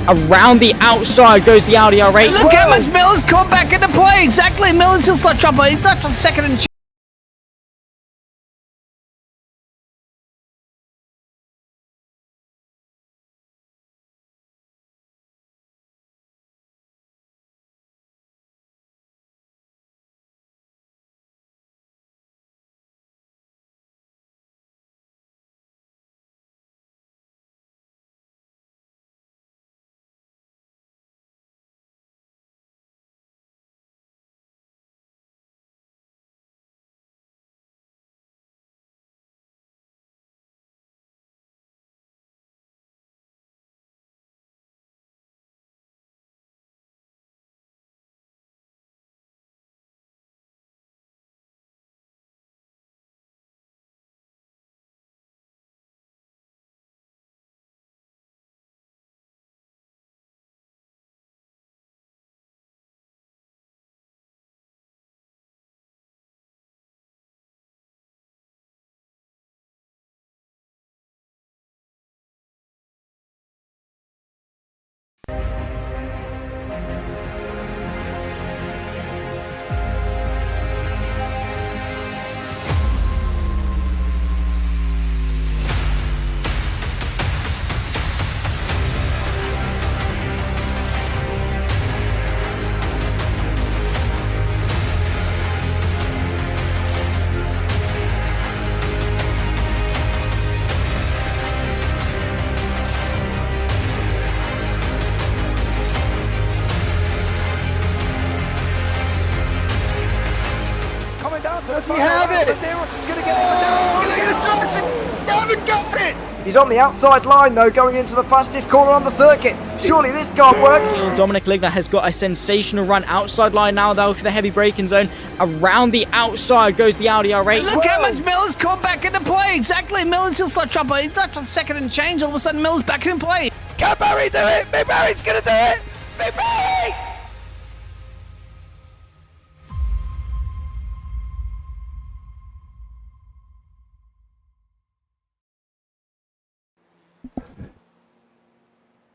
Around the outside goes the Audi R8. Look how much Miller's come back into play. Exactly, Miller's still such up. He's left on second and does he have it? Medeiros is going to get it. They're going to toss it. They haven't got it. He's on the outside line though, going into the fastest corner on the circuit. Surely this can't work. Dominic Ligner has got a sensational run outside line now though for the heavy braking zone. Around the outside goes the Audi R8. Look how much Miller's come back into play. Exactly, Miller's still such up. He's left on second and change. All of a sudden, Miller's back in play. Can Barry do it? Big Barry's going to do it. Big Barry!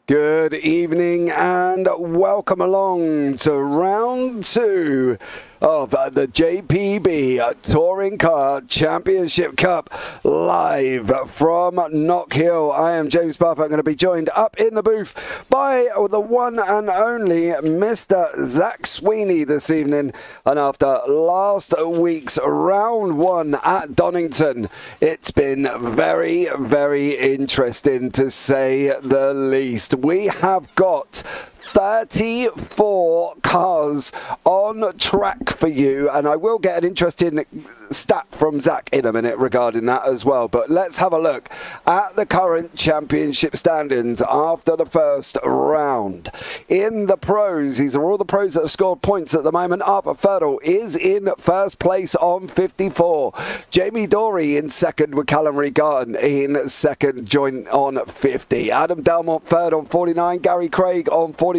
Good evening and welcome along to round 2 of the JPB Touring Car Championship Cup live from KnockHill. I am James Parfitt. I'm going to be joined up in the booth by the one and only Mr. Zach Sweeney this evening. And after last week's round 1 at Donington, it's been very, very interesting to say the least. We have got 34 cars on track for you, and I will get an interesting stat from Zach in a minute regarding that as well. But let's have a look at the current championship standings after the first round. In the pros, these are all the pros that have scored points at the moment. Arthur Fertile is in first place on 54. Jamie Dorey in second with Callum Regarden in second, joint on 50. Adam Delmont third on 49. Gary Craig on 44.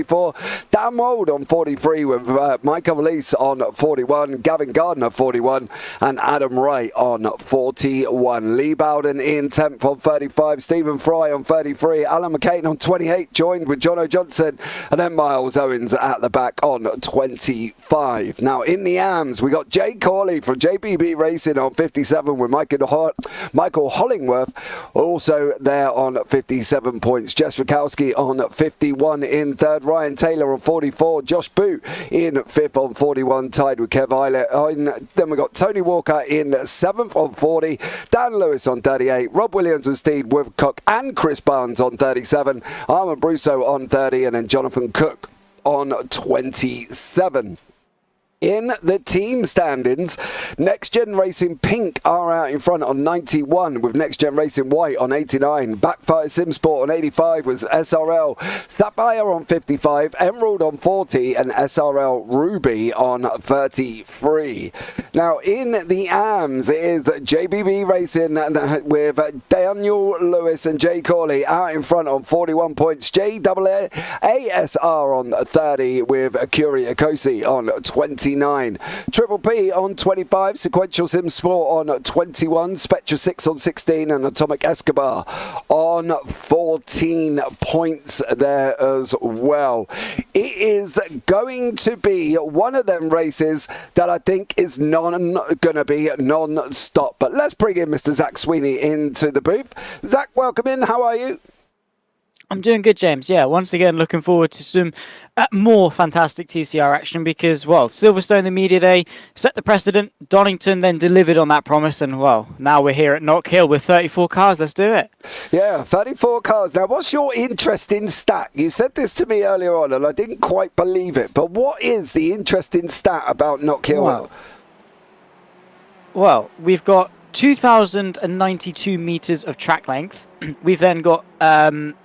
Dan Mould on 43 with Michael Valise on 41. Gavin Gardner 41 and Adam Wright on 41. Lee Bowden in 10th on 35. Stephen Fry on 33. Alan McCain on 28, joined with Jono Johnson, and then Miles Owens at the back on 25. Now in the AMs we got Jay Corley from JPB Racing on 57 with Michael Hollingworth also there on 57 points. Jess Rakowski on 51 in third. Ryan Taylor on 44. Josh Boot in fifth on 41, tied with Kev Eilert. Then we got Tony Walker in 7th on 40. Dan Lewis on 38. Rob Williams with Steve Woodcock and Chris Barnes on 37. Armand Brusso on 30, and then Jonathan Cook on 27. In the team standings, Next Gen Racing Pink are out in front on 91, with Next Gen Racing White on 89. Backfire Simsport on 85 was SRL. Sapphire on 55, Emerald on 40, and SRL Ruby on 33. Now in the AMs, it is JBB Racing with Daniel Lewis and Jay Corley out in front on 41 points. JASR on 30 with Akuri Akosi on 29. 29. Triple P on 25, Sequential Sim Sport on 21, Spectra 6 on 16, and Atomic Escobar on 14 points there as well. It is going to be one of them races that I think is going to be non-stop. But let's bring in Mr. Zach Sweeney into the booth. Zach, welcome in. How are you? I'm doing good, James. Yeah, once again, looking forward to some more fantastic TCR action because, well, Silverstone, the media day, set the precedent. Donington then delivered on that promise. And, well, now we're here at KnockHill with 34 cars. Let's do it. Yeah, 34 cars. Now, what's your interesting stat? You said this to me earlier on, and I didn't quite believe it. But what is the interesting stat about KnockHill? Well, we've got 2,092 meters of track length. We've then got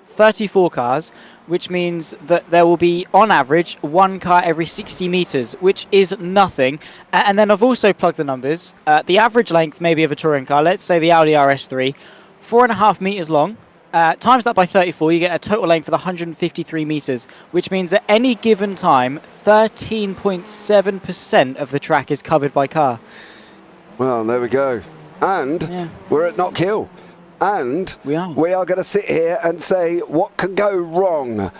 34 cars, which means that there will be, on average, one car every 60 meters, which is nothing. And then I've also plugged the numbers. The average length, maybe, of a touring car, let's say the Audi RS3, 4.5 meters long. Times that by 34, you get a total length of 153 meters, which means at any given time, 13.7% of the track is covered by car. Well, there we go. And we're at KnockHill. And we are going to sit here and say what can go wrong.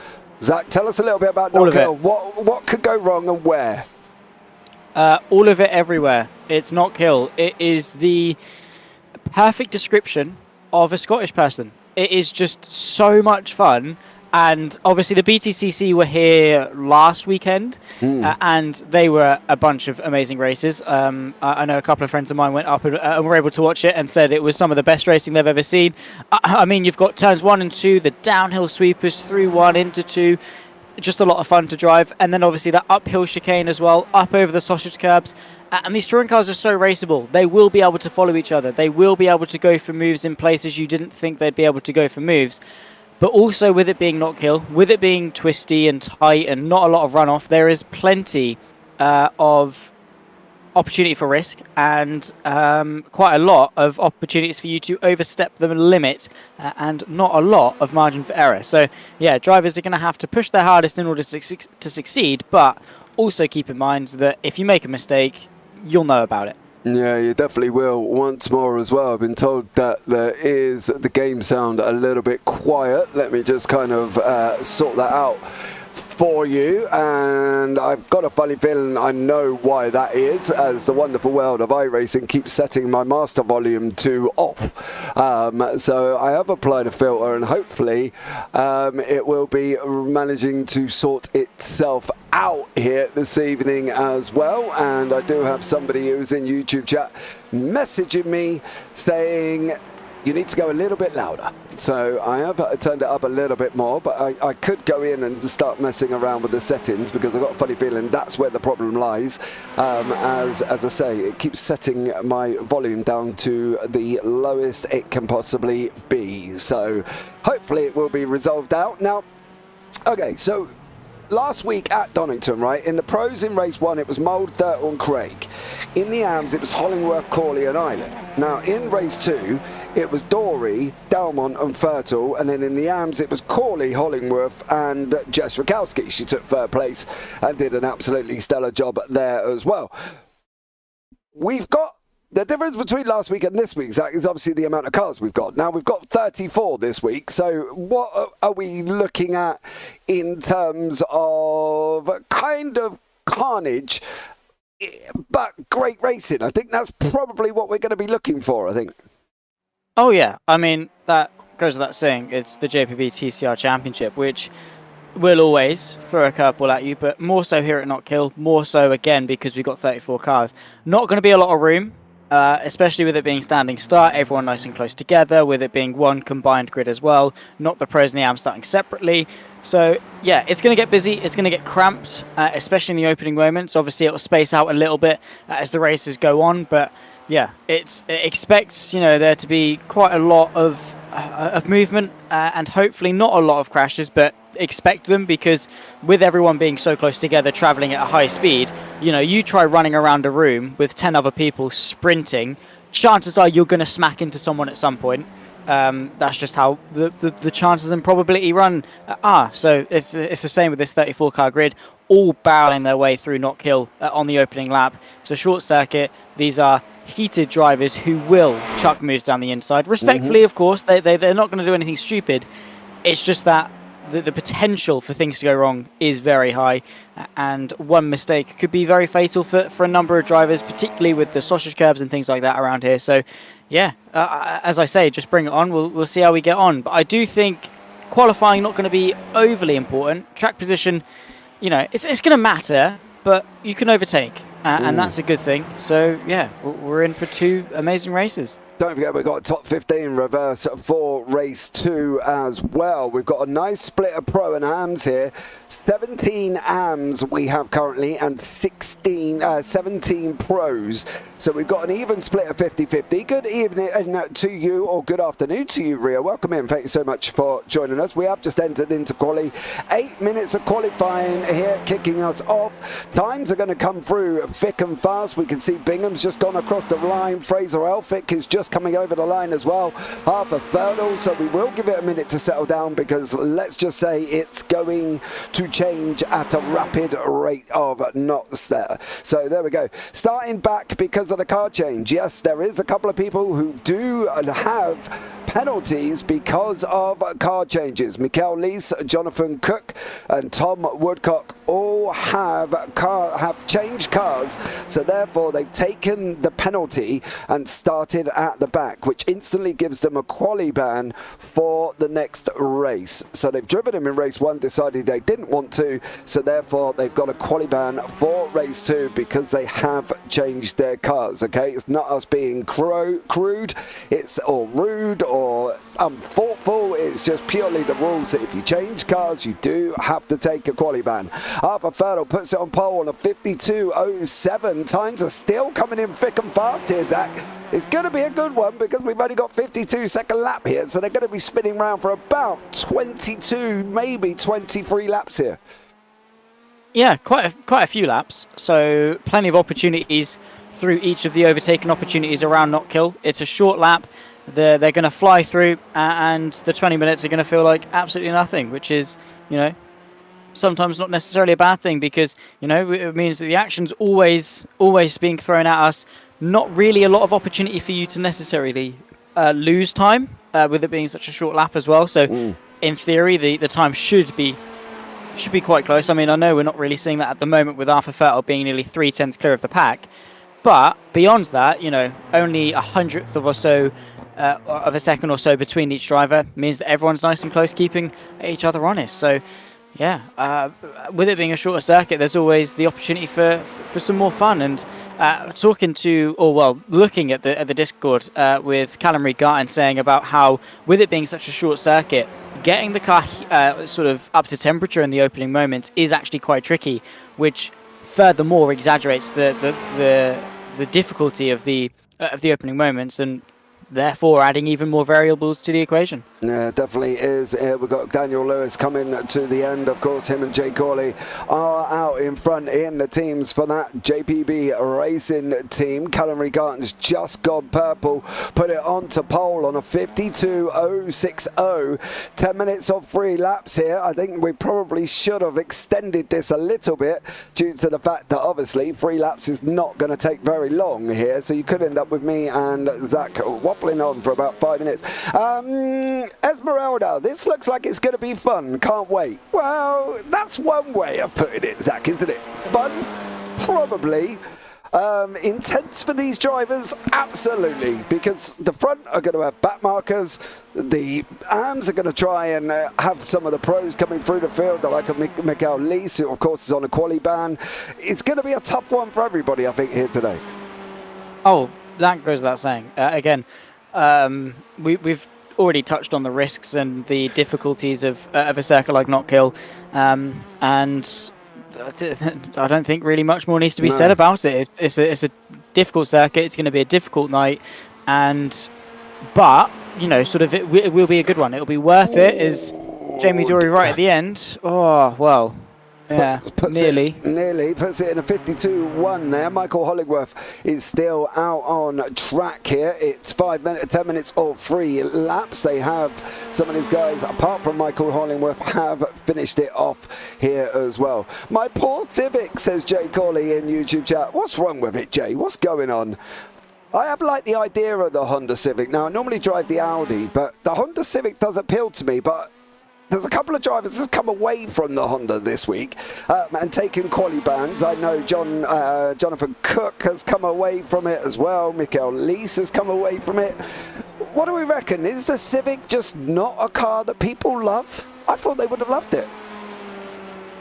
Zach, tell us a little bit about KnockHill. What could go wrong and where? All of it, everywhere. It's KnockHill. It is the perfect description of a Scottish person. It is just so much fun. And obviously the BTCC were here last weekend, and they were a bunch of amazing races. I know a couple of friends of mine went up and were able to watch it and said it was some of the best racing they've ever seen. I mean, you've got turns 1 and 2, the downhill sweepers through 1 into 2, just a lot of fun to drive. And then obviously that uphill chicane as well, up over the sausage curbs. And these touring cars are so raceable. They will be able to follow each other. They will be able to go for moves in places you didn't think they'd be able to go for moves. But also with it being KnockHill, with it being twisty and tight and not a lot of runoff, there is plenty of opportunity for risk and quite a lot of opportunities for you to overstep the limit and not a lot of margin for error. So, yeah, drivers are going to have to push their hardest in order to succeed, but also keep in mind that if you make a mistake, you'll know about it. Yeah, you definitely will. Once more as well, I've been told that there is the game sound a little bit quiet. Let me just kind of sort that out for you, and I've got a funny feeling I know why that is, as the wonderful world of iRacing keeps setting my master volume to off. So I have applied a filter, and hopefully it will be managing to sort itself out here this evening as well. And I do have somebody who's in YouTube chat messaging me saying you need to go a little bit louder. So I have turned it up a little bit more, but I could go in and start messing around with the settings because I've got a funny feeling that's where the problem lies. As I say, it keeps setting my volume down to the lowest it can possibly be. So hopefully it will be resolved out. Now, okay, so last week at Donington, right, in the pros in race 1, it was Mould, Thurtle and Craig. In the AMs, it was Hollingworth, Corley and Island. Now, in race 2, it was Dory, Dalmont and Thurtle, and then in the AMs, it was Corley, Hollingworth and Jess Rakowski. She took 3rd place and did an absolutely stellar job there as well. We've got the difference between last week and this week, Zach, is obviously the amount of cars we've got. Now, we've got 34 this week, so what are we looking at in terms of kind of carnage, but great racing? I think that's probably what we're going to be looking for, I think. Oh, yeah. I mean, that goes without saying. It's the JPB TCR Championship, which will always throw a curveball at you, but more so here at KnockHill, more so, again, because we've got 34 cars. Not going to be a lot of room. Especially with it being standing start, everyone nice and close together, with it being one combined grid as well, not the pros and the AMs starting separately. So, yeah, it's going to get busy, it's going to get cramped, especially in the opening moments. Obviously, it'll space out a little bit as the races go on, but yeah, it expects, you know, there to be quite a lot of movement and hopefully not a lot of crashes, but expect them, because with everyone being so close together traveling at a high speed, you know, you try running around a room with 10 other people sprinting, chances are you're going to smack into someone at some point. That's just how the chances and probability run are. So it's the same with this 34 car grid. all barreling their way through KnockHill on the opening lap. It's a short circuit. These are heated drivers who will chuck moves down the inside. Respectfully, of course, they're not going to do anything stupid. It's just that the potential for things to go wrong is very high, and one mistake could be very fatal for a number of drivers, particularly with the sausage curbs and things like that around here. So, yeah, as I say, just bring it on. We'll see how we get on. But I do think qualifying not going to be overly important. Track position, you know, it's going to matter, but you can overtake, and that's a good thing. So, yeah, we're in for 2 amazing races. Don't forget, we've got a top 15 reverse for race 2 as well. We've got a nice split of pro and AMs here. 17 AMs we have currently and 17 pros. So we've got an even split of 50-50. Good evening to you, or good afternoon to you, Ria. Welcome in. Thank you so much for joining us. We have just entered into Quali. 8 minutes of qualifying here, kicking us off. Times are going to come through thick and fast. We can see Bingham's just gone across the line. Fraser Elphick is just coming over the line as well. Half a hurdle, so we will give it a minute to settle down, because let's just say it's going to change at a rapid rate of knots there. So there we go. Starting back because of the car change. Yes, there is a couple of people who do have penalties because of car changes. Mikael Lees, Jonathan Cook and Tom Woodcock all have changed cars, so therefore they've taken the penalty and started at the back, which instantly gives them a quali ban for the next race. So they've driven him in race 1, decided they didn't want to, so therefore they've got a quali ban for race 2 because they have changed their cars. Okay, it's not us being crude, it's or rude or unthoughtful. It's just purely the rules that if you change cars, you do have to take a quali ban. Arthur Ferdel puts it on pole on a 52.07. Times are still coming in thick and fast here, Zach. It's going to be a good one because we've only got 52-second lap here, so they're going to be spinning around for about 22, maybe 23 laps here. Yeah, quite a few laps. So plenty of opportunities through each of the overtaken opportunities around KnockHill. It's a short lap. They're going to fly through, and the 20 minutes are going to feel like absolutely nothing, which is, you know, sometimes not necessarily a bad thing, because, you know, it means that the action's always being thrown at us. Not really a lot of opportunity for you to necessarily lose time with it being such a short lap as well. So in theory, the time should be quite close. I mean, I know we're not really seeing that at the moment with Arthur Ferdel being nearly 3/10 clear of the pack, but beyond that, you know, only 100th of or so of a second or so between each driver means that everyone's nice and close, keeping each other honest. So yeah, with it being a shorter circuit, there's always the opportunity for some more fun. And looking at the Discord with Callum Reed-Garton saying about how, with it being such a short circuit, getting the car sort of up to temperature in the opening moments is actually quite tricky, which furthermore exaggerates the difficulty of the opening moments, and therefore adding even more variables to the equation. Yeah, definitely is. We've got Daniel Lewis coming to the end. Of course, him and Jay Corley are out in front in the teams for that JPB racing team. Callum Reed-Garton's just gone purple, put it onto pole on a 52.060. 10 minutes of 3 laps here. I think we probably should have extended this a little bit due to the fact that obviously 3 laps is not going to take very long here, so you could end up with me and Zach waffling on for about 5 minutes. Esmeralda, this looks like it's going to be fun. Can't wait. Well, that's one way of putting it, Zach, isn't it? Fun? Probably. Intense for these drivers? Absolutely, because the front are going to have back markers. The AMs are going to try and have some of the pros coming through the field, the like of Mikael Lees, who of course is on a quali ban. It's going to be a tough one for everybody, I think, here today. Oh, that goes without saying. Again, we've already touched on the risks and the difficulties of a circuit like KnockHill, and I don't think really much more needs to be said about it. It's a difficult circuit. It's going to be a difficult night, but you know, sort of it will be a good one. It'll be worth it. Is Jamie Dory right at the end? Oh well. Yeah, nearly. Nearly puts it in a 52-1 there. Michael Hollingworth is still out on track here. It's 10 minutes or 3 laps. They have, some of these guys, apart from Michael Hollingworth, have finished it off here as well. My poor Civic, says Jay Corley in YouTube chat. What's wrong with it, Jay? What's going on? I have liked the idea of the Honda Civic. Now, I normally drive the Audi, but the Honda Civic does appeal to me, but there's a couple of drivers that's come away from the Honda this week and taken quali bans. I know Jonathan Cook has come away from it as well. Mikael Lees has come away from it. What do we reckon? Is the Civic just not a car that people love? I thought they would have loved it.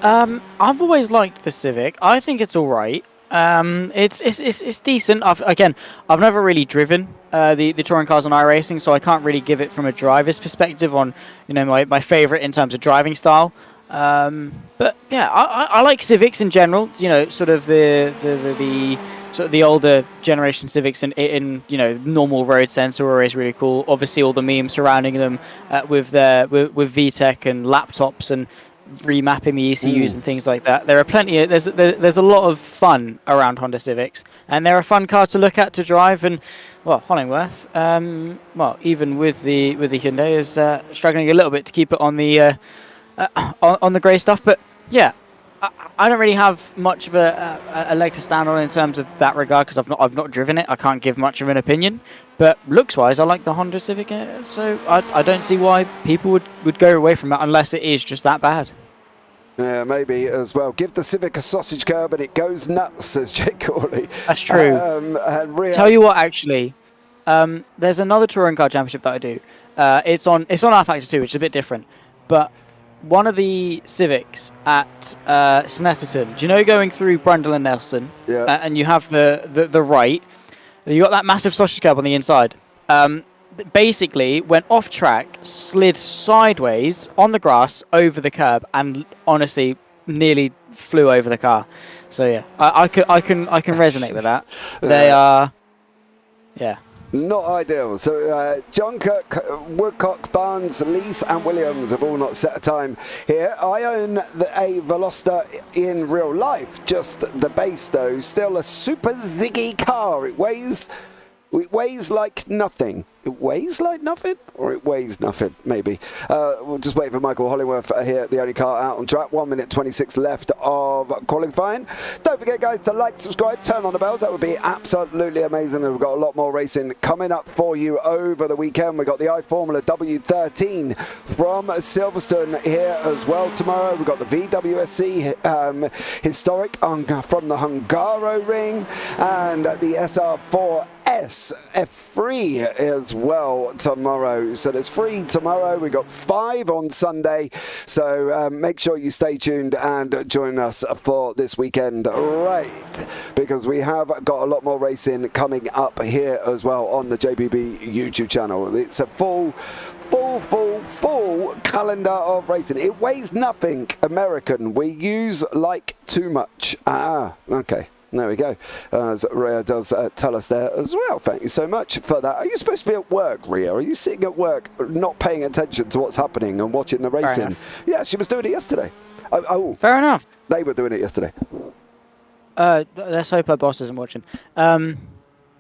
I've always liked the Civic. I think it's all right. It's decent. I've never really driven the touring cars on iRacing, so I can't really give it from a driver's perspective on, you know, my favorite in terms of driving style. But yeah, I like Civics in general. You know, sort of the sort of the older generation Civics in you know, normal road sense are always really cool. Obviously, all the memes surrounding them with VTEC and laptops and remapping the ECUs and things like that. There are plenty of, there's a lot of fun around Honda Civics, and they're a fun car to look at, to drive. And well, Hollingworth, well, even with the Hyundai, is struggling a little bit to keep it on the grey stuff. But yeah, I don't really have much of a leg to stand on in terms of that regard, because I've not driven it. I can't give much of an opinion. But looks-wise, I like the Honda Civic, so I don't see why people would go away from it unless it is just that bad. Yeah, maybe as well. Give the Civic a sausage curb and it goes nuts, says Jake Corley. That's true. Tell you what, actually, there's another touring car championship that I do. It's on R-Factor 2, which is a bit different. But one of the Civics at Snetterton, do you know, going through Brundle and Nelson, and you have the right, you got that massive sausage curb on the inside. Basically went off track, slid sideways on the grass over the curb, and honestly nearly flew over the car. So yeah, I can resonate with that. They are, yeah, not ideal. So John Cook, Woodcock, Barnes, Lees and Williams have all not set a time here. I own a Veloster in real life, just the base though. Still a super ziggy car. It weighs like nothing. It weighs like nothing? Or it weighs nothing, maybe. We'll just wait for Michael Hollingworth here, the only car out on track. 1 minute 26 left of qualifying. Don't forget, guys, to like, subscribe, turn on the bells. That would be absolutely amazing. And we've got a lot more racing coming up for you over the weekend. We've got the iFormula W13 from Silverstone here as well tomorrow. We've got the VWSC Historic from the Hungaro Ring, and the SR4S F3 as well tomorrow. So there's 3 tomorrow. We've got 5 on Sunday. So make sure you stay tuned and join us for this weekend, right? Because we have got a lot more racing coming up here as well on the JPB YouTube channel. It's a full calendar of racing. It weighs nothing, American. We use like too much. Okay. There we go. As Rhea does tell us there as well. Thank you so much for that. Are you supposed to be at work, Rhea? Are you sitting at work not paying attention to what's happening and watching the racing? Yeah, she was doing it yesterday. Oh, fair enough. They were doing it yesterday. Let's hope her boss isn't watching. Yes. I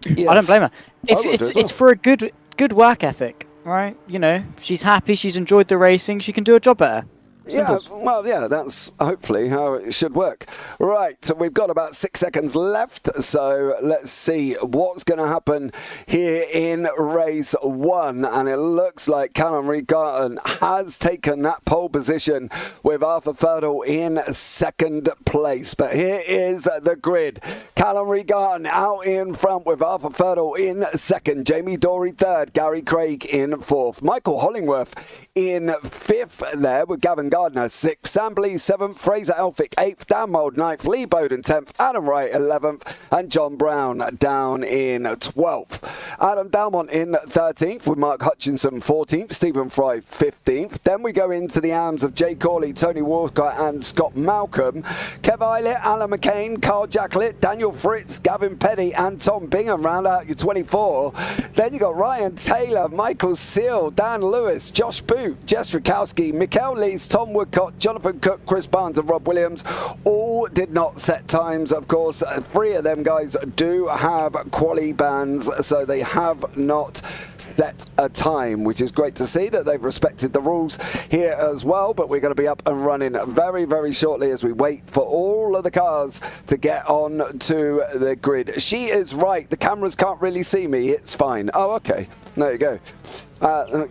don't blame her. It's for a good work ethic, right? You know, she's happy, she's enjoyed the racing, she can do a job better. Yeah, well, yeah, that's hopefully how it should work. Right, so we've got about 6 seconds left, so let's see what's going to happen here in race 1. And it looks like Callum Regarton has taken that pole position with Arthur Ferdle in 2nd place. But here is the grid. Callum Regarton out in front with Arthur Ferdle in 2nd. Jamie Dory 3rd. Gary Craig in 4th. Michael Hollingworth in 5th there with Gavin Gardner 6th, Sam Blease 7th, Fraser Elphick 8th, Dan Mould 9th, Lee Bowden 10th, Adam Wright 11th, and John Brown down in 12th. Adam Dalmont in 13th with Mark Hutchinson 14th, Stephen Fry 15th. Then we go into the arms of Jay Corley, Tony Walcott and Scott Malcolm. Kev Eilert, Alan McCain, Carl Jacklett, Daniel Fritz, Gavin Petty and Tom Bingham round out your 24. Then you got Ryan Taylor, Michael Seal, Dan Lewis, Josh Boot, Jess Rakowski, Mikael Lees, Tom Tom Woodcock, Jonathan Cook, Chris Barnes and Rob Williams all did not set times. Of course, 3 of them guys do have quali bans, so they have not set a time, which is great to see that they've respected the rules here as well. But we're going to be up and running very, very shortly as we wait for all of the cars to get on to the grid. She is right. The cameras can't really see me. It's fine. Oh, okay. There you go.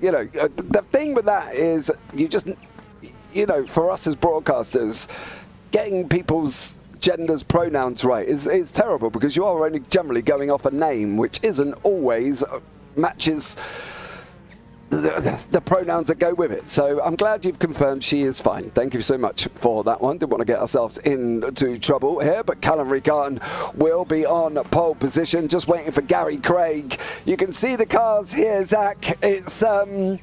You know, the thing with that is you just, you know, for us as broadcasters, getting people's genders, pronouns right is terrible, because you are only generally going off a name, which isn't always matches the pronouns that go with it. So I'm glad you've confirmed she is fine. Thank you so much for that one. Didn't want to get ourselves into trouble here, but Callum Regarton will be on pole position, just waiting for Gary Craig. You can see the cars here, Zach. It's an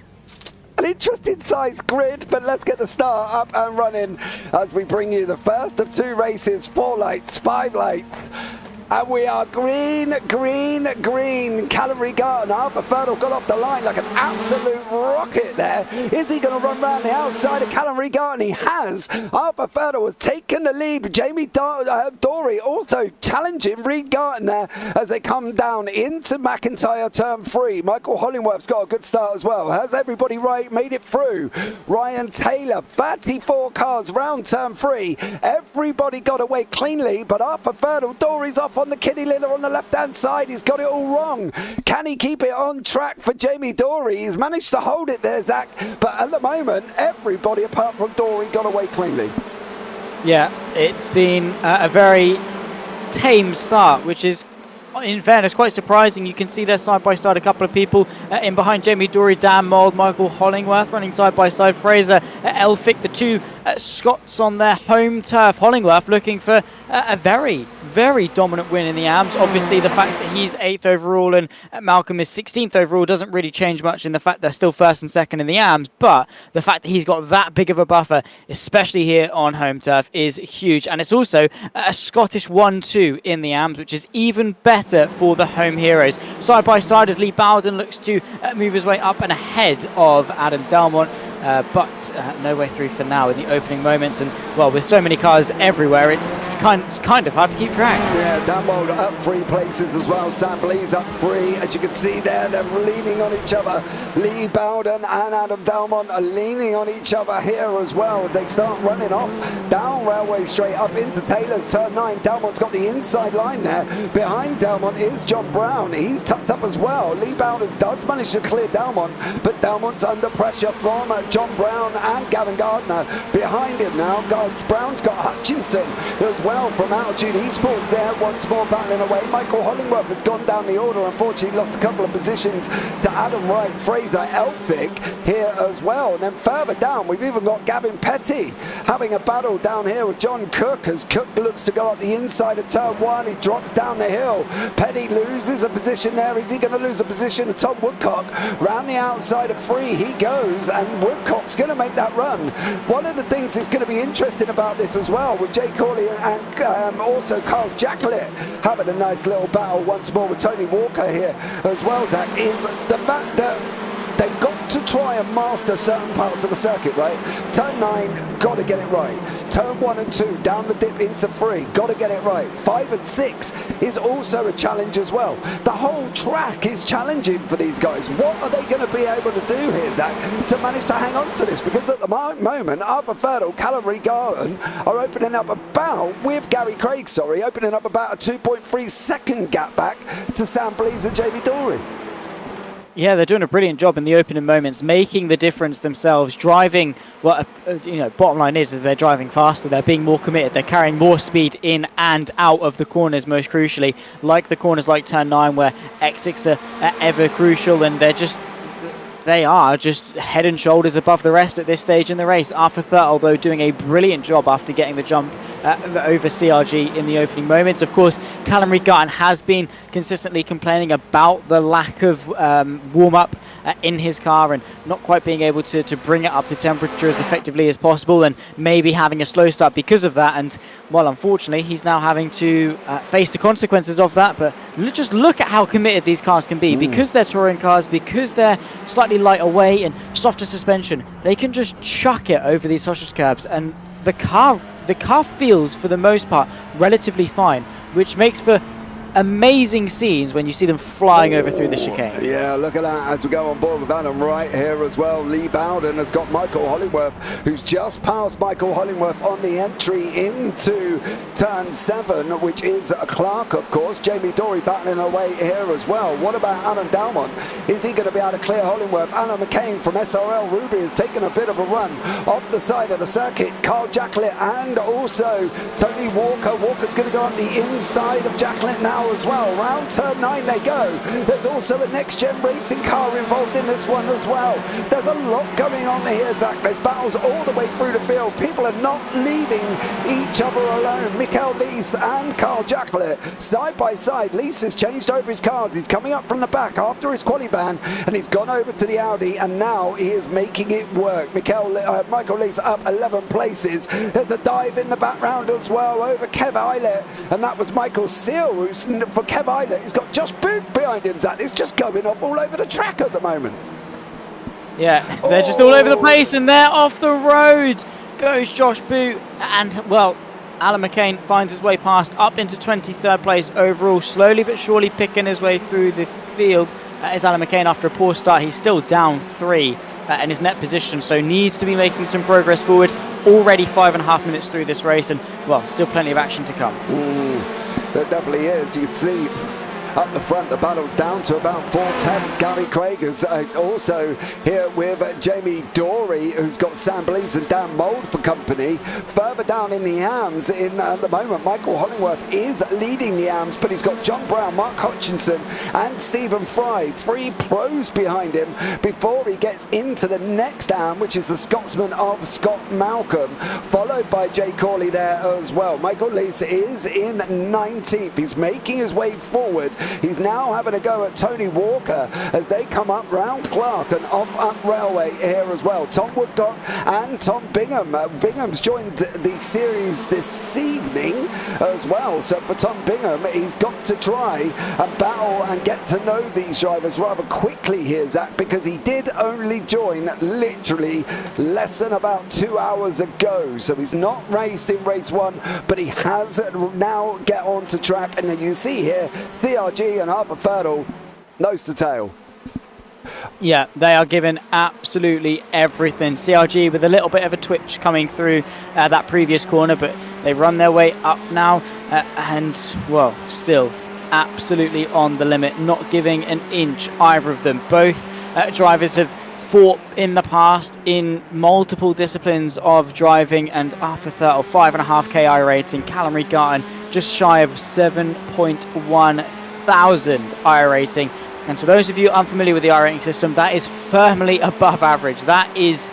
interesting size grid, but let's get the start up and running as we bring you the first of 2 races. 4 lights, 5 lights. And we are green, green, green. Callum Regarton, Arthur Ferdle got off the line like an absolute rocket there. Is he going to run round the outside of Callum Regarton? He has. Arthur Ferdle has taken the lead. Jamie Dory also challenging Regarton there as they come down into McIntyre turn 3. Michael Hollingworth's got a good start as well. Has everybody right made it through? Ryan Taylor, 34 cars round turn 3. Everybody got away cleanly, but Arthur Ferdle, Dory's off on the kiddie litter on the left-hand side. He's got it all wrong. Can he keep it on track for Jamie Dory? He's managed to hold it there, Zach, but at the moment, everybody apart from Dory got away cleanly. Yeah, it's been a very tame start, which is, in fairness, quite surprising. You can see there side by side a couple of people in behind Jamie Dory, Dan Mould, Michael Hollingworth running side by side. Fraser Elphick, the 2 Scots on their home turf. Hollingworth looking for a very, very dominant win in the AMS. Obviously, the fact that he's 8th overall and Malcolm is 16th overall doesn't really change much in the fact they're still 1st and 2nd in the AMS. But the fact that he's got that big of a buffer, especially here on home turf, is huge. And it's also a Scottish 1-2 in the AMS, which is even better for the home heroes. Side by side as Lee Bowden looks to move his way up and ahead of Adam Delmont. But no way through for now in the opening moments, and well, with so many cars everywhere, it's kind of hard to keep track. Yeah, Dunbold up 3 places as well. Sam Blease up 3. As you can see there, they're leaning on each other. Lee Bowden and Adam Delmont are leaning on each other here as well as they start running off down Railway Straight up into Taylor's turn 9. Delmont's got the inside line there. Behind Delmont is John Brown. He's tucked up as well. Lee Bowden does manage to clear Delmont, but Delmont's under pressure from John Brown and Gavin Gardner. Behind him now, Brown's got Hutchinson as well from Altitude Esports there, once more battling away. Michael Hollingworth has gone down the order, unfortunately lost a couple of positions to Adam Wright. Fraser Elphick here as well. And then further down, we've even got Gavin Petty having a battle down here with John Cook, as Cook looks to go up the inside of turn 1. He drops down the hill. Petty loses a position there. Is he going to lose a position to Tom Woodcock? Round the outside of 3 he goes, and Woodcock's going to make that run. One of the things that's going to be interesting about this as well, with Jay Corley and also Carl Jacklett having a nice little battle once more with Tony Walker here as well, Zach, is the fact that they've got to try and master certain parts of the circuit, right? Turn 9, got to get it right. Turn 1 and 2, down the dip into 3, got to get it right. 5 and 6 is also a challenge as well. The whole track is challenging for these guys. What are they going to be able to do here, Zach, to manage to hang on to this? Because at the moment, Arthur Ferdle, Callum Regarton are opening up with Gary Craig, opening up about a 2.3 second gap back to Sam Blease and Jamie Dory. Yeah, they're doing a brilliant job in the opening moments, making the difference themselves, driving, well, bottom line is they're driving faster, they're being more committed, they're carrying more speed in and out of the corners, most crucially, like the corners like turn 9 where exits are ever crucial, and they are just head and shoulders above the rest at this stage in the race. Arthur Thurtle, though, doing a brilliant job after getting the jump over CRG in the opening moments. Of course, Callum Regan has been consistently complaining about the lack of warm-up in his car and not quite being able to bring it up to temperature as effectively as possible, and maybe having a slow start because of that. And well, unfortunately, he's now having to face the consequences of that. But just look at how committed these cars can be. Because they're touring cars, because they're slightly lighter weight and softer suspension, they can just chuck it over these sausage curbs, and the car feels, for the most part, relatively fine, which makes for amazing scenes when you see them flying over through the chicane. Yeah, look at that as we go on board with Adam Wright here as well. Lee Bowden has got Michael Hollingworth, who's just passed Michael Hollingworth on the entry into turn 7, which is Clark, of course. Jamie Dorey battling away here as well. What about Adam Dalmont? Is he going to be able to clear Hollingworth? Alan McCain from SRL Ruby has taken a bit of a run off the side of the circuit. Carl Jacklett and also Tony Walker. Walker's going to go up the inside of Jacklett now as well. Round turn 9 they go. There's also a next gen racing car involved in this one as well. There's a lot going on here, Zach. There's battles all the way through the field. People are not leaving each other alone. Mikael Lees and Carl Jacklett side by side. Lees has changed over his cars. He's coming up from the back after his quali ban, and he's gone over to the Audi, and now he is making it work. Michael Lees up 11 places. There's a dive in the background as well over Kev Eilert, and that was Michael Seal, who's for Kev Eilert. He's got Josh Boot behind him, Zach. It's just going off all over the track at the moment. Yeah, they're just all over the place, and they're off the road. Goes Josh Boot, and well, Alan McCain finds his way past up into 23rd place overall, slowly but surely picking his way through the field. Is Alan McCain after a poor start. He's still down 3 in his net position, so needs to be making some progress forward. Already 5.5 minutes through this race, and well, still plenty of action to come. There definitely is. You can see up the front, the battle's down to about 4 tenths. Gary Craig is also here with Jamie Dorey, who's got Sam Blees and Dan Mould for company. Further down in the AMS, at the moment, Michael Hollingworth is leading the AMS, but he's got John Brown, Mark Hutchinson and Stephen Fry, 3 pros behind him before he gets into the next AM, which is the Scotsman of Scott Malcolm, followed by Jay Corley there as well. Michael Lees is in 19th. He's making his way forward. He's now having a go at Tony Walker as they come up round Clark and off up Railway here as well. Tom Woodcock and Tom Bingham. Bingham's joined the series this evening as well. So for Tom Bingham, he's got to try and battle and get to know these drivers rather quickly here, Zach, because he did only join literally less than about 2 hours ago. So he's not raced in race 1, but he has now get onto track. And then you see here, CRG and Arthur Ferdle, nose to tail. Yeah, they are given absolutely everything. CRG with a little bit of a twitch coming through that previous corner, but they run their way up now and, well, still absolutely on the limit, not giving an inch, either of them. Both drivers have fought in the past in multiple disciplines of driving, and Arthur Thurtle, 5.5k I rating, Callum Regan just shy of 7.1 thousand I rating. And to those of you unfamiliar with the I rating system, that is firmly above average. That is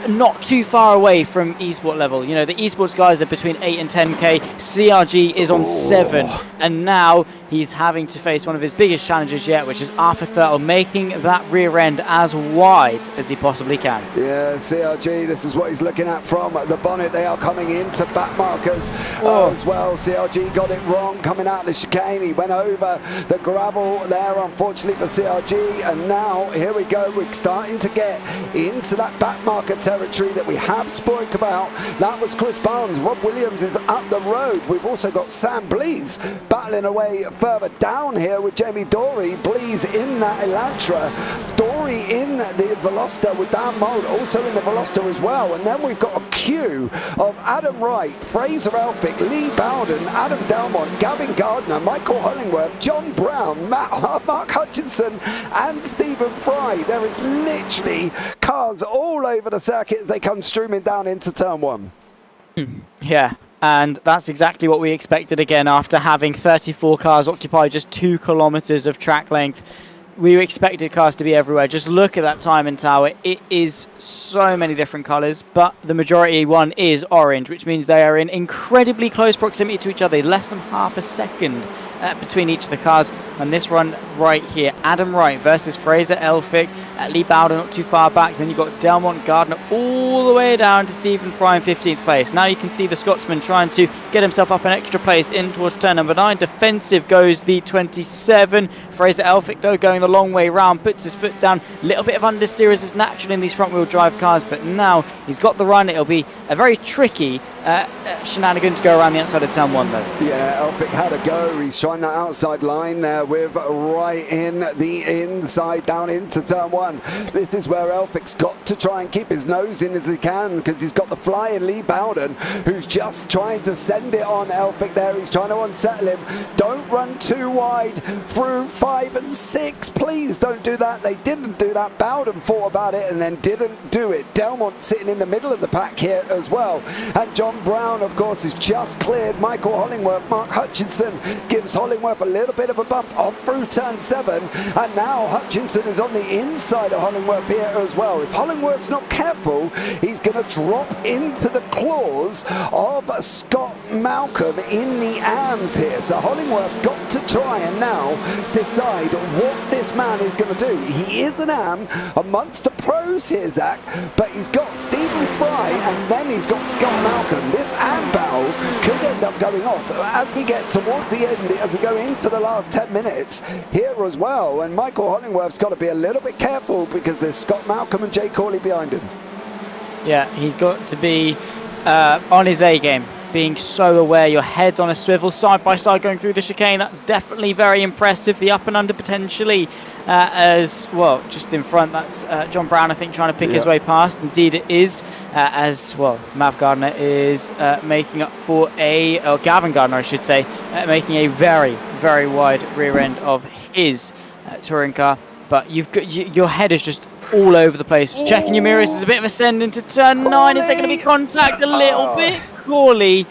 not too far away from esport level. You know, the esports guys are between 8 and 10k. CRG is on 7, and now he's having to face one of his biggest challenges yet, which is Arthur Thurtle making that rear end as wide as he possibly can. Yeah, CRG, this is what he's looking at from the bonnet. They are coming into back markers as well. CRG got it wrong coming out of the chicane. He went over the gravel there, unfortunately for CRG, and now here we go. We're starting to get into that back marker territory that we have spoke about. That was Chris Barnes. Rob Williams is up the road. We've also got Sam Blees battling away further down here with Jamie Dorey. Blees in that Elantra. Dorey in the Veloster with Dan Mould also in the Veloster as well. And then we've got a queue of Adam Wright, Fraser Elphick, Lee Bowden, Adam Delmont, Gavin Gardner, Michael Hollingworth, John Brown, Mark Hutchinson and Stephen Fry. There is literally cars all over the circuit as they come streaming down into turn 1. Yeah, and that's exactly what we expected again after having 34 cars occupy just 2 kilometers of track length. we expected cars to be everywhere. Just look at that timing tower. It is so many different colours, but the majority one is orange, which means they are in incredibly close proximity to each other, less than half a second between each of the cars. And this run right here, Adam Wright versus Fraser Elphick, Lee Bowden not too far back. Then you've got Delmont Gardner all the way down to Stephen Fry in 15th place. Now you can see the Scotsman trying to get himself up an extra place in towards turn number 9. Defensive goes the 27. Fraser Elphick, though, going the long way round, puts his foot down. A little bit of understeer as is natural in these front-wheel drive cars, but now he's got the run. It'll be a very tricky shenanigan to go around the outside of turn 1, though. Yeah, Elphick had a go. He's trying that outside line there with right in the inside down into turn 1. This is where Elphick's got to try and keep his nose in as he can, because he's got the flying Lee Bowden, who's just trying to send it on Elphick there. He's trying to unsettle him. Don't run too wide through 5 and 6. Please don't do that. They didn't do that. Bowden thought about it and then didn't do it. Delmont sitting in the middle of the pack here as well. And John Brown, of course, is just cleared Michael Hollingworth. Mark Hutchinson gives Hollingworth a little bit of a bump off through turn 7. And now Hutchinson is on the inside of Hollingworth here as well. If Hollingworth's not careful, he's going to drop into the claws of Scott Malcolm in the arms here. So Hollingworth's got to try and now decide what this man is going to do. He is an AM amongst the pros here, Zach, but he's got Stephen Fry and then he's got Scott Malcolm. This AM battle could end up going off as we get towards the end, as we go into the last 10 minutes here as well. And Michael Hollingworth's got to be a little bit careful because there's Scott Malcolm and Jay Corley behind him. Yeah, he's got to be on his A game, being so aware. Your head's on a swivel, side by side going through the chicane. That's definitely very impressive. The up and under potentially as well, just in front. That's John Brown, I think, trying to pick his way past. Indeed it is, as well. Mav Gardner is making up for or Gavin Gardner, I should say, making a very, very wide rear end of his touring car. But you've got your head is just all over the place. Checking your mirrors is a bit of a send into turn 9. Is there going to be contact a little bit? Corley.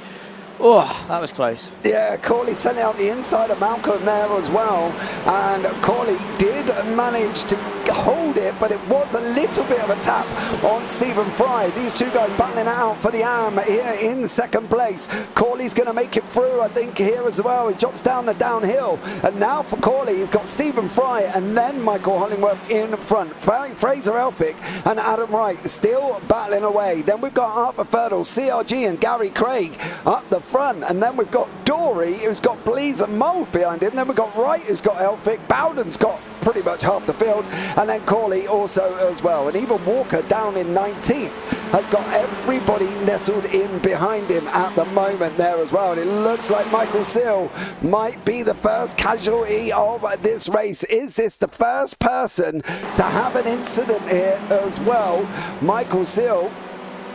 Oh, that was close. Yeah, Corley sending out the inside of Malcolm there as well. And Corley did manage to hold it, but it was a little bit of a tap on Stephen Fry. These two guys battling it out for the AM here in second place. Corley's going to make it through, I think, here as well. He drops down the downhill. And now for Corley, you've got Stephen Fry and then Michael Hollingworth in front. Fraser Elphick and Adam Wright still battling away. Then we've got Arthur Ferdle, CRG and Gary Craig up the front. And then we've got Dory, who's got Blees and Mould behind him. Then we've got Wright, who's got Elphick. Bowden's got pretty much half the field. And then Corley also as well. And even Walker down in 19th has got everybody nestled in behind him at the moment there as well. And it looks like Michael Seal might be the first casualty of this race. Is this the first person to have an incident here as well? Michael Seal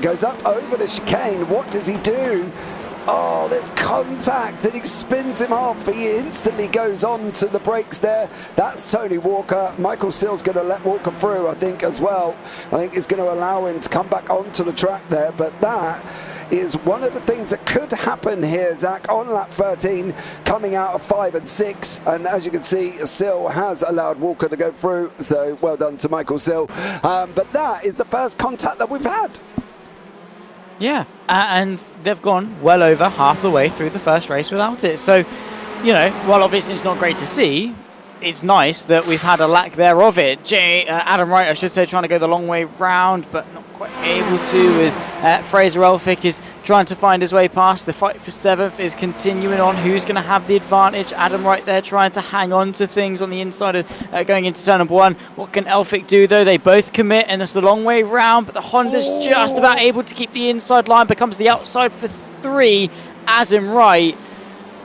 goes up over the chicane. What does he do? Oh, there's contact and he spins him off. He instantly goes on to the brakes there. That's Tony Walker. Michael Seal's going to let Walker through, I think, as well. I think it's going to allow him to come back onto the track there. But that is one of the things that could happen here, Zach, on lap 13, coming out of 5 and 6. And as you can see, Seal has allowed Walker to go through. So well done to Michael Seal. But that is the first contact that we've had. Yeah, and they've gone well over half the way through the first race without it. So, you know, while obviously it's not great to see, it's nice that we've had a lack there of it. Adam Wright, I should say, trying to go the long way round, but not quite able to, as Fraser Elphick is trying to find his way past. The fight for 7th is continuing on. Who's going to have the advantage? Adam Wright there trying to hang on to things on the inside of going into turn number 1. What can Elphick do, though? They both commit, and it's the long way round, but the Honda's just about able to keep the inside line, becomes the outside for 3. Adam Wright,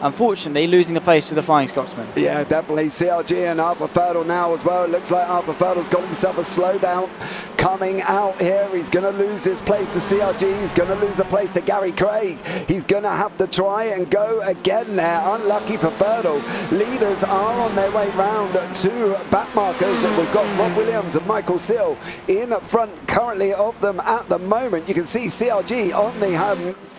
unfortunately, losing the place to the Flying Scotsman. Yeah, definitely. CRG and Arthur Ferdle now as well. It looks like Arthur Ferdle's got himself a slowdown coming out here. He's going to lose his place to CRG. He's going to lose a place to Gary Craig. He's going to have to try and go again there. Unlucky for Ferdle. Leaders are on their way round to back markers. We've got Rob Williams and Michael Seal in front currently of them at the moment. You can see CRG on the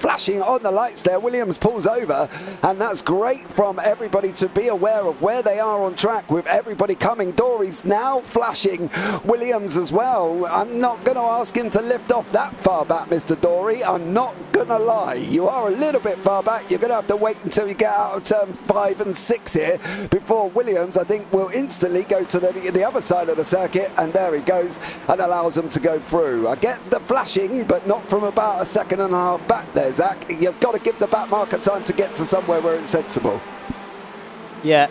flashing on the lights there. Williams pulls over, and that's great from everybody to be aware of where they are on track with everybody coming. Dory's now flashing Williams as well. I'm not going to ask him to lift off that far back, Mr. Dory. I'm not going to lie. You are a little bit far back. You're going to have to wait until you get out of turn 5 and 6 here before Williams, I think, will instantly go to the other side of the circuit, and there he goes, and allows them to go through. I get the flashing, but not from about a second and a half back there, Zach. You've got to give the back marker time to get to somewhere where it's sensible. Yeah,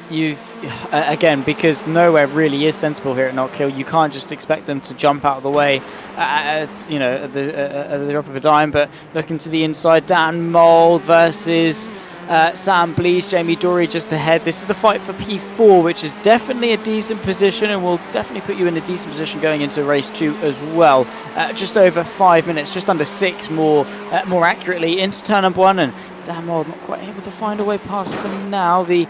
again, because nowhere really is sensible here at KnockHill. You can't just expect them to jump out of the way at the drop of a dime. But looking to the inside, Dan Mould versus Sam Blease, Jamie Dory just ahead. This is the fight for P4, which is definitely a decent position and will definitely put you in a decent position going into race 2 as well. Just over 5 minutes, just under 6 more accurately into turn number 1, and Dan Mould not quite able to find a way past for now. The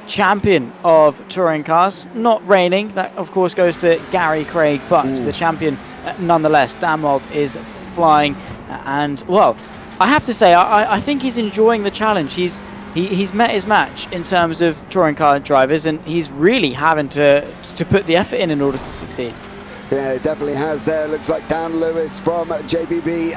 champion of touring cars, not reigning. That of course goes to Gary Craig, but the champion nonetheless. Dan Mould is flying, and well, I have to say I think he's enjoying the challenge. He's met his match in terms of touring car drivers, and he's really having to put the effort in order to succeed. Yeah, it definitely has there. Looks like Dan Lewis from JPB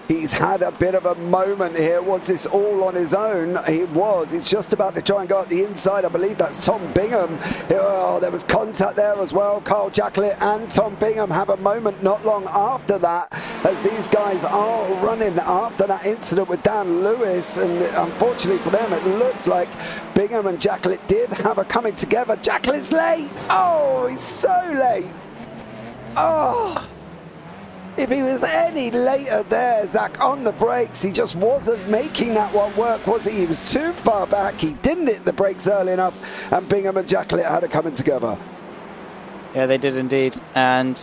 He's had a bit of a moment here. Was this all on his own? It was. He's just about to try and go at the inside. I believe that's Tom Bingham. Oh, there was contact there as well. Carl Jacklett and Tom Bingham have a moment not long after that, as these guys are running after that incident with Dan Lewis. And unfortunately for them, it looks like Bingham and Jacklett did have a coming together. Jacklett's late. Oh, he's so late. Oh. If he was any later there, Zach, on the brakes, he just wasn't making that one work, was he? He was too far back. He didn't hit the brakes early enough, and Bingham and Jacklett had it coming together. Yeah, they did indeed. And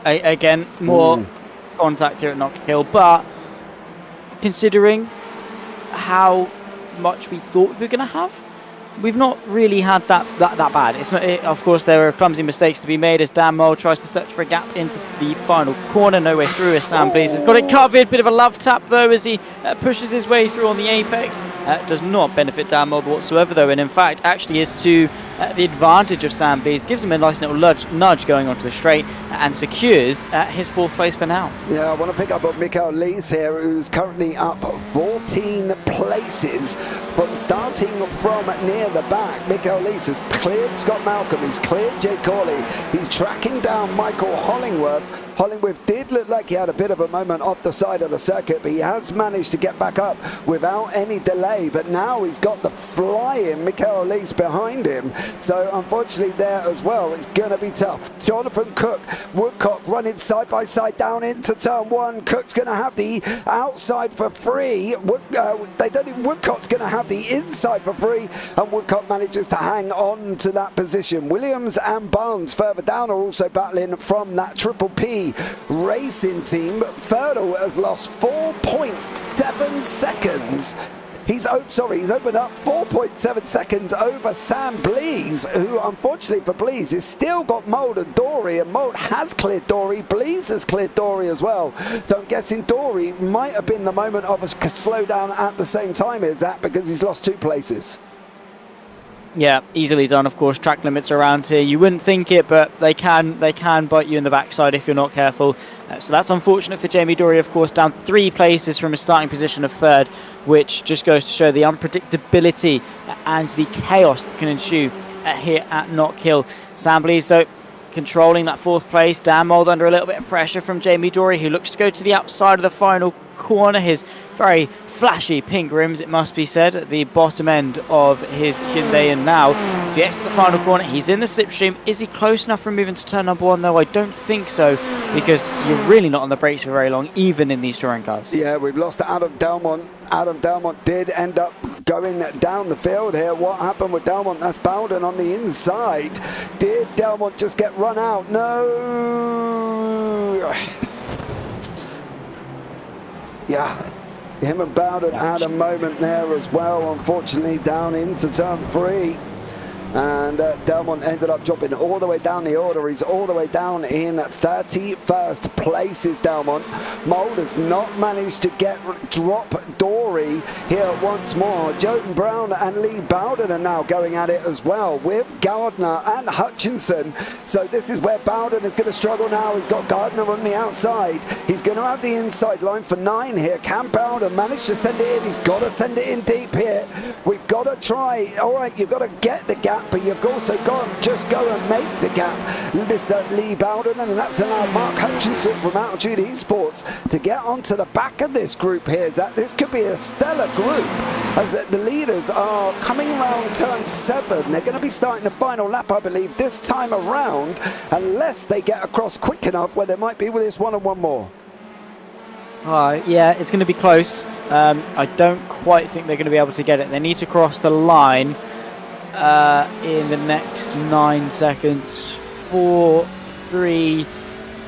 again, more contact here at KnockHill, but considering how much we thought we were going to have, we've not really had that bad. It's not. Of course, there are clumsy mistakes to be made as Dan Mould tries to search for a gap into the final corner. No way through as Sam Blease has got it covered. Bit of a love tap though as he pushes his way through on the apex. Does not benefit Dan Mould whatsoever though, and in fact actually is to the advantage of Sam Blease. Gives him a nice little nudge going onto the straight and secures his 4th place for now. Yeah, I want to pick up on Mikael Lees here, who's currently up 14 places from starting from near the back. Mikael Lees has cleared Scott Malcolm, he's cleared Jay Corley, he's tracking down Michael Hollingworth. Hollingworth did look like he had a bit of a moment off the side of the circuit, but he has managed to get back up without any delay. But now he's got the flying Mikael Lees behind him, so unfortunately there as well it's going to be tough. Jonathan Cook, Woodcock running side by side down into turn 1. Cook's going to have the outside for free. Woodcock's going to have the inside for free, and Woodcock manages to hang on to that position. Williams and Barnes further down are also battling from that Triple P racing team. Ferdl has lost 4.7 seconds. He's opened up 4.7 seconds over Sam Blease, who unfortunately for Blease has still got Mould and Dory, and Mould has cleared Dory. Blease has cleared Dory as well. So I'm guessing Dory might have been the moment of a slowdown at the same time as that, because he's lost 2 places. Yeah, easily done. Of course, track limits around here. You wouldn't think it, but they can bite you in the backside if you're not careful. So that's unfortunate for Jamie Dory, of course, down 3 places from his starting position of 3rd, which just goes to show the unpredictability and the chaos that can ensue here at KnockHill. Sam Blease, though, controlling that 4th place. Dan Mould under a little bit of pressure from Jamie Dory, who looks to go to the outside of the final corner. His very flashy pink rims, it must be said, at the bottom end of his Hyundai, and now as he exits the final corner, he's in the slipstream. Is he close enough from moving to turn number 1 though? I don't think so, because you're really not on the brakes for very long, even in these touring cars. Yeah, we've lost Adam Delmont. Adam Delmont did end up going down the field here. What happened with Delmont? That's Bowden on the inside. Did Delmont just get run out? No. Yeah. Him and Bowden had a moment there as well, unfortunately, down into turn 3. And Delmont ended up dropping all the way down the order. He's all the way down in 31st place is Delmont. Mould has not managed to drop Dory here once more. Jotun Brown and Lee Bowden are now going at it as well with Gardner and Hutchinson. So this is where Bowden is going to struggle now. He's got Gardner on the outside. He's going to have the inside line for 9 here. Can Bowden manage to send it in? He's got to send it in deep here. We've got to try. All right, you've got to get the gap, but you've also got to just go and make the gap. Mr. Lee Bowden, and that's allowed Mark Hutchinson from Altitude Esports to get onto the back of this group here. Zach, this could be a stellar group as the leaders are coming around turn 7. They're going to be starting the final lap, I believe, this time around, unless they get across quick enough where they might be with this one more. Yeah, it's going to be close. I don't quite think they're going to be able to get it. They need to cross the line in the next 9 seconds. 4, 3,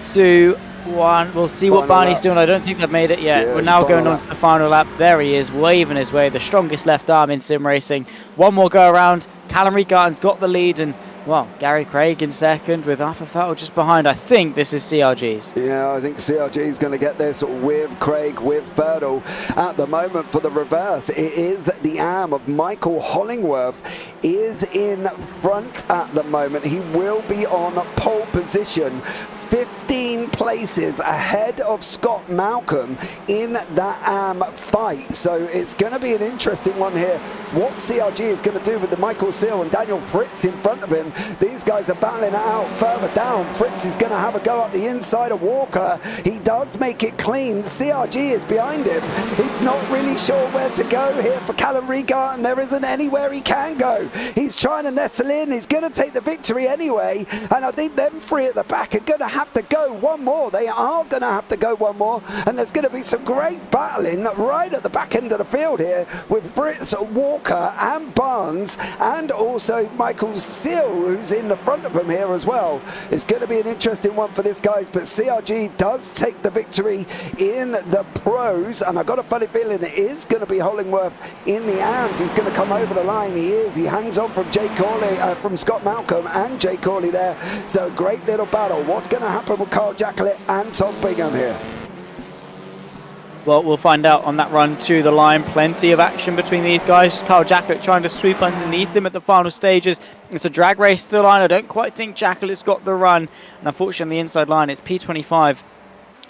2, 1. We'll see what Barney's doing. I don't think they've made it yet. We're now going on to the final lap. There he is, waving his way. The strongest left arm in sim racing. One more go around. Callum Regarden's got the lead, and well, Gary Craig in second with Arthur Fettel just behind. I think this is CRG's. Yeah, I think CRG is going to get this with Craig, with Fettel. At the moment for the reverse, it is the arm of Michael Hollingworth is in front at the moment. He will be on pole position. 15 places ahead of Scott Malcolm in that fight. So it's going to be an interesting one here. What CRG is going to do with the Michael Seal and Daniel Fritz in front of him. These guys are battling it out further down. Fritz is going to have a go up the inside of Walker. He does make it clean. CRG is behind him. He's not really sure where to go here for Callum Regarden. There isn't anywhere he can go. He's trying to nestle in. He's going to take the victory anyway. And I think them three at the back are going to have to go one more. They are going to have to go one more, and there's going to be some great battling right at the back end of the field here with Fritz, Walker and Barnes, and also Michael Seal, who's in the front of him here as well. It's going to be an interesting one for this guys, but CRG does take the victory in the pros, and I've got a funny feeling it is going to be Hollingworth in the arms. He's going to come over the line. He is. He hangs on from Jay Corley, from Scott Malcolm and Jay Corley there. So great little battle. What's going to happen with Carl Jacklett and Tom Bingham here? Well, we'll find out on that run to the line. Plenty of action between these guys. Carl Jacklett trying to sweep underneath him at the final stages. It's a drag race to the line. I don't quite think Jacklett's got the run. And unfortunately, on the inside line, it's P25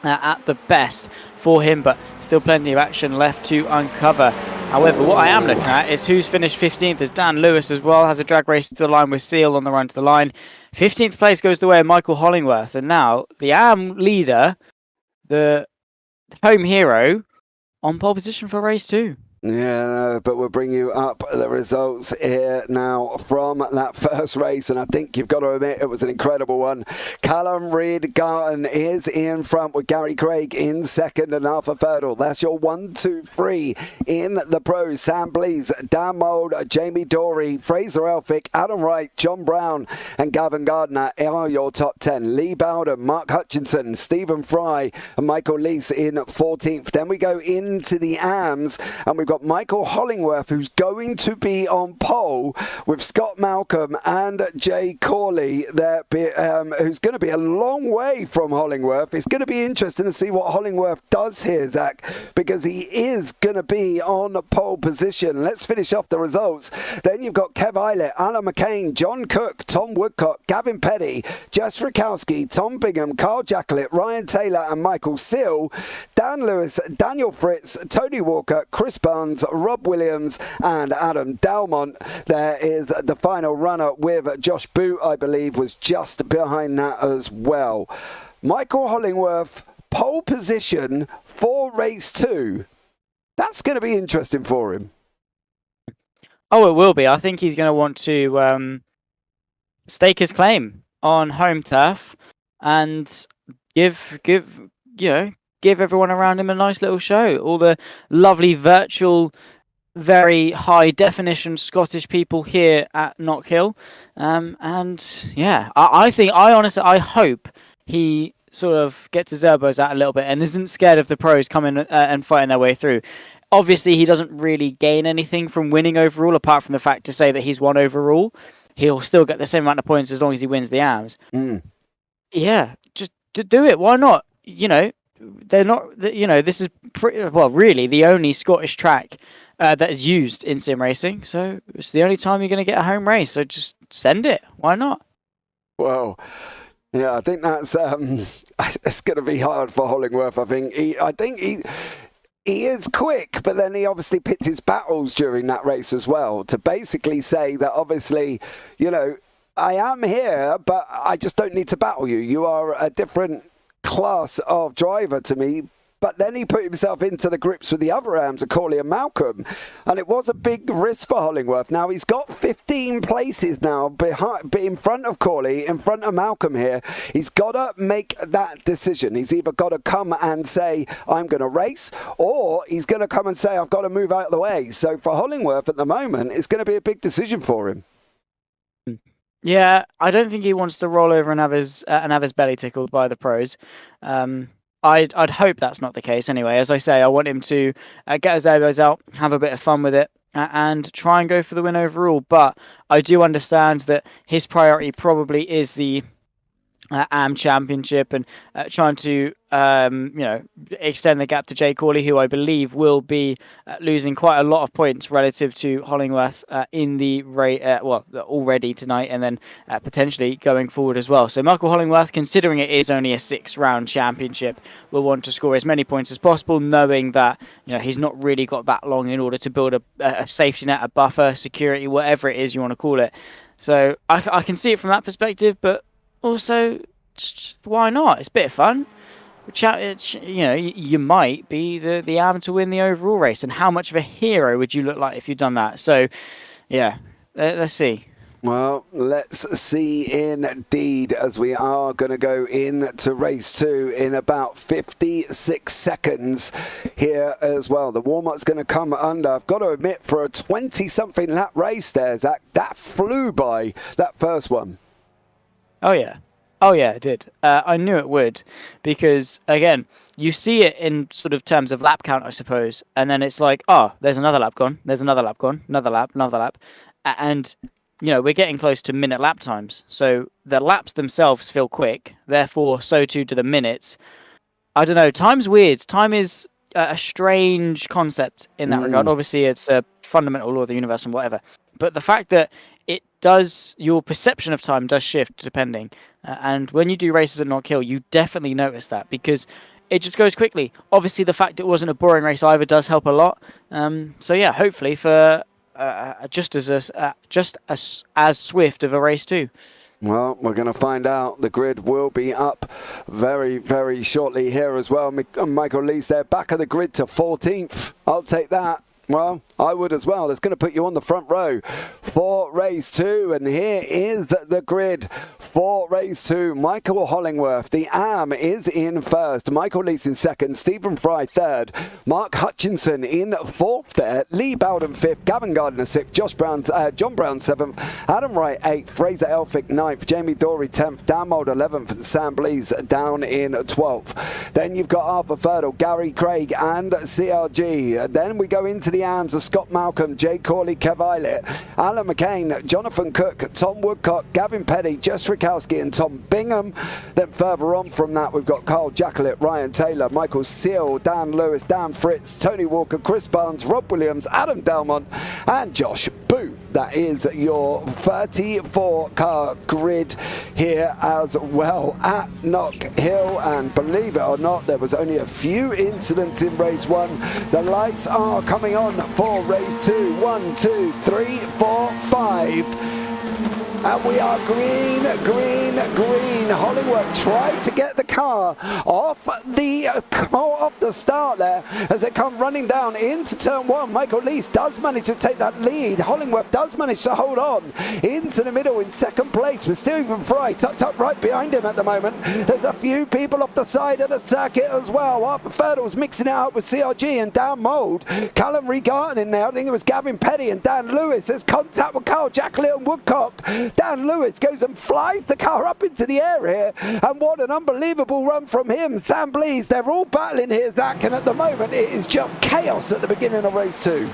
at the best for him, but still plenty of action left to uncover. However, what I am looking at is who's finished 15th is Dan Lewis as well. Has a drag race to the line with Seal on the run to the line. 15th place goes the way of Michael Hollingworth. And now the AM leader, the home hero, on pole position for race 2. Yeah, but we'll bring you up the results here now from that first race, and I think you've got to admit it was an incredible one. Callum Reid-Garton is in front with Gary Craig in second and Arthur Fettel. That's your 1, 2, 3 in the pros. Sam Blees, Dan Mould, Jamie Dory, Fraser Elphick, Adam Wright, John Brown and Gavin Gardner are your top 10. Lee Bowden, Mark Hutchinson, Stephen Fry and Michael Leese in 14th. Then we go into the AMs, and we've got Michael Hollingworth, who's going to be on pole with Scott Malcolm and Jay Corley there, who's going to be a long way from Hollingworth. It's going to be interesting to see what Hollingworth does here, Zach, because he is going to be on pole position. Let's finish off the results. Then you've got Kev Eilert, Alan McCain, John Cook, Tom Woodcock, Gavin Petty, Jess Rakowski, Tom Bingham, Carl Jacklett, Ryan Taylor and Michael Seal, Dan Lewis, Daniel Fritz, Tony Walker, Chris Barnes, Rob Williams and Adam Dalmont. There is the final runner with Josh Boot, I believe, was just behind that as well. Michael Hollingworth, pole position for race 2. That's going to be interesting for him. Oh, it will be. I think he's going to want to stake his claim on home turf and give everyone around him a nice little show. All the lovely virtual, very high definition Scottish people here at KnockHill. And yeah, I hope he sort of gets his elbows out a little bit and isn't scared of the pros coming and fighting their way through. Obviously, he doesn't really gain anything from winning overall, apart from the fact to say that he's won overall. he'll still get the same amount of points as long as he wins the AMs. Yeah, just do it. Why not? They're not. This is really the only Scottish track that is used in sim racing. So it's the only time you're going to get a home race. So just send it. Why not? Well, yeah, I think that's it's going to be hard for Hollingworth. I think he is quick, but then he obviously picked his battles during that race as well to basically say that obviously, I am here, but I just don't need to battle you. You are a different class of driver to me. But then he put himself into the grips with the other AMs of Quali and Malcolm. And it was a big risk for Hollingworth. Now he's got 15 places now in front of Quali, in front of Malcolm here. He's got to make that decision. He's either got to come and say, I'm going to race, or he's going to come and say, I've got to move out of the way. So for Hollingworth at the moment, it's going to be a big decision for him. Yeah, I don't think he wants to roll over and have his belly tickled by the pros. I'd hope that's not the case anyway. As I say, I want him to get his elbows out, have a bit of fun with it, and try and go for the win overall. But I do understand that his priority probably is the AM Championship and trying to extend the gap to Jay Corley, who I believe will be losing quite a lot of points relative to Hollingworth in the already tonight, and then potentially going forward as well. So Michael Hollingworth, considering it is only a 6-round championship, will want to score as many points as possible, knowing that he's not really got that long in order to build a safety net, a buffer, security, whatever it is you want to call it. So I can see it from that perspective, but also, just why not? It's a bit of fun. You might be the AM to win the overall race, and how much of a hero would you look like if you'd done that? So, yeah, let's see. Well, let's see indeed, as we are going to go into race 2 in about 56 seconds here as well. The warm-up's going to come under. I've got to admit, for a 20-something lap race there, Zach, that flew by, that first one. Oh, yeah, it did. I knew it would, because, again, you see it in sort of terms of lap count, I suppose, and then it's like, there's another lap gone, there's another lap gone, another lap, and, we're getting close to minute lap times, so the laps themselves feel quick, therefore, so too do the minutes. I don't know, time's weird. Time is a strange concept in that regard. Obviously, it's a fundamental law of the universe and whatever, but the fact that your perception of time does shift depending. And when you do races at KnockHill, you definitely notice that because it just goes quickly. Obviously, the fact it wasn't a boring race either does help a lot. So yeah, hopefully for just as swift of a race too. Well, we're going to find out. The grid will be up very, very shortly here as well. Michael Lee's there, back of the grid to 14th. I'll take that. Well, I would as well. It's going to put you on the front row for race 2. And here is the grid for race 2. Michael Hollingworth, the AM, is in first. Michael Lees in second. Stephen Fry third. Mark Hutchinson in fourth there. Lee Bowden fifth. Gavin Gardner sixth. John Brown seventh. Adam Wright eighth. Fraser Elphick ninth. Jamie Dorey 10th. Dan Mould 11th. And Sam Blees down in 12th. Then you've got Arthur Ferdle, Gary Craig and CRG. Then we go into the AMs of Scott Malcolm, Jay Corley, Kev Eilert, Alan McCain, Jonathan Cook, Tom Woodcock, Gavin Petty, Jess Rikowski and Tom Bingham. Then further on from that we've got Carl Jackalett, Ryan Taylor, Michael Seal, Dan Lewis, Dan Fritz, Tony Walker, Chris Barnes, Rob Williams, Adam Delmont and Josh Boo. That is your 34-car grid here as well at KnockHill. And believe it or not, there was only a few incidents in race 1. The lights are coming on for race 2. 1, 2, 3, 4, 5. And we are green, green, green. Hollingworth tried to get the car off the start there as they come running down into turn 1. Michael Lees does manage to take that lead. Hollingworth does manage to hold on into the middle in second place with Stephen Fry tucked up right behind him at the moment. There's a few people off the side of the circuit as well. Arthur Ferdle's mixing it out with CRG and Dan Mould. Callum Regarten in there. I think it was Gavin Petty and Dan Lewis. There's contact with Carl Jackalett and Woodcock. Dan Lewis goes and flies the car up into the air here, and what an unbelievable run from him. Sam Blees, they're all battling here, Zach, and at the moment it is just chaos at the beginning of race 2.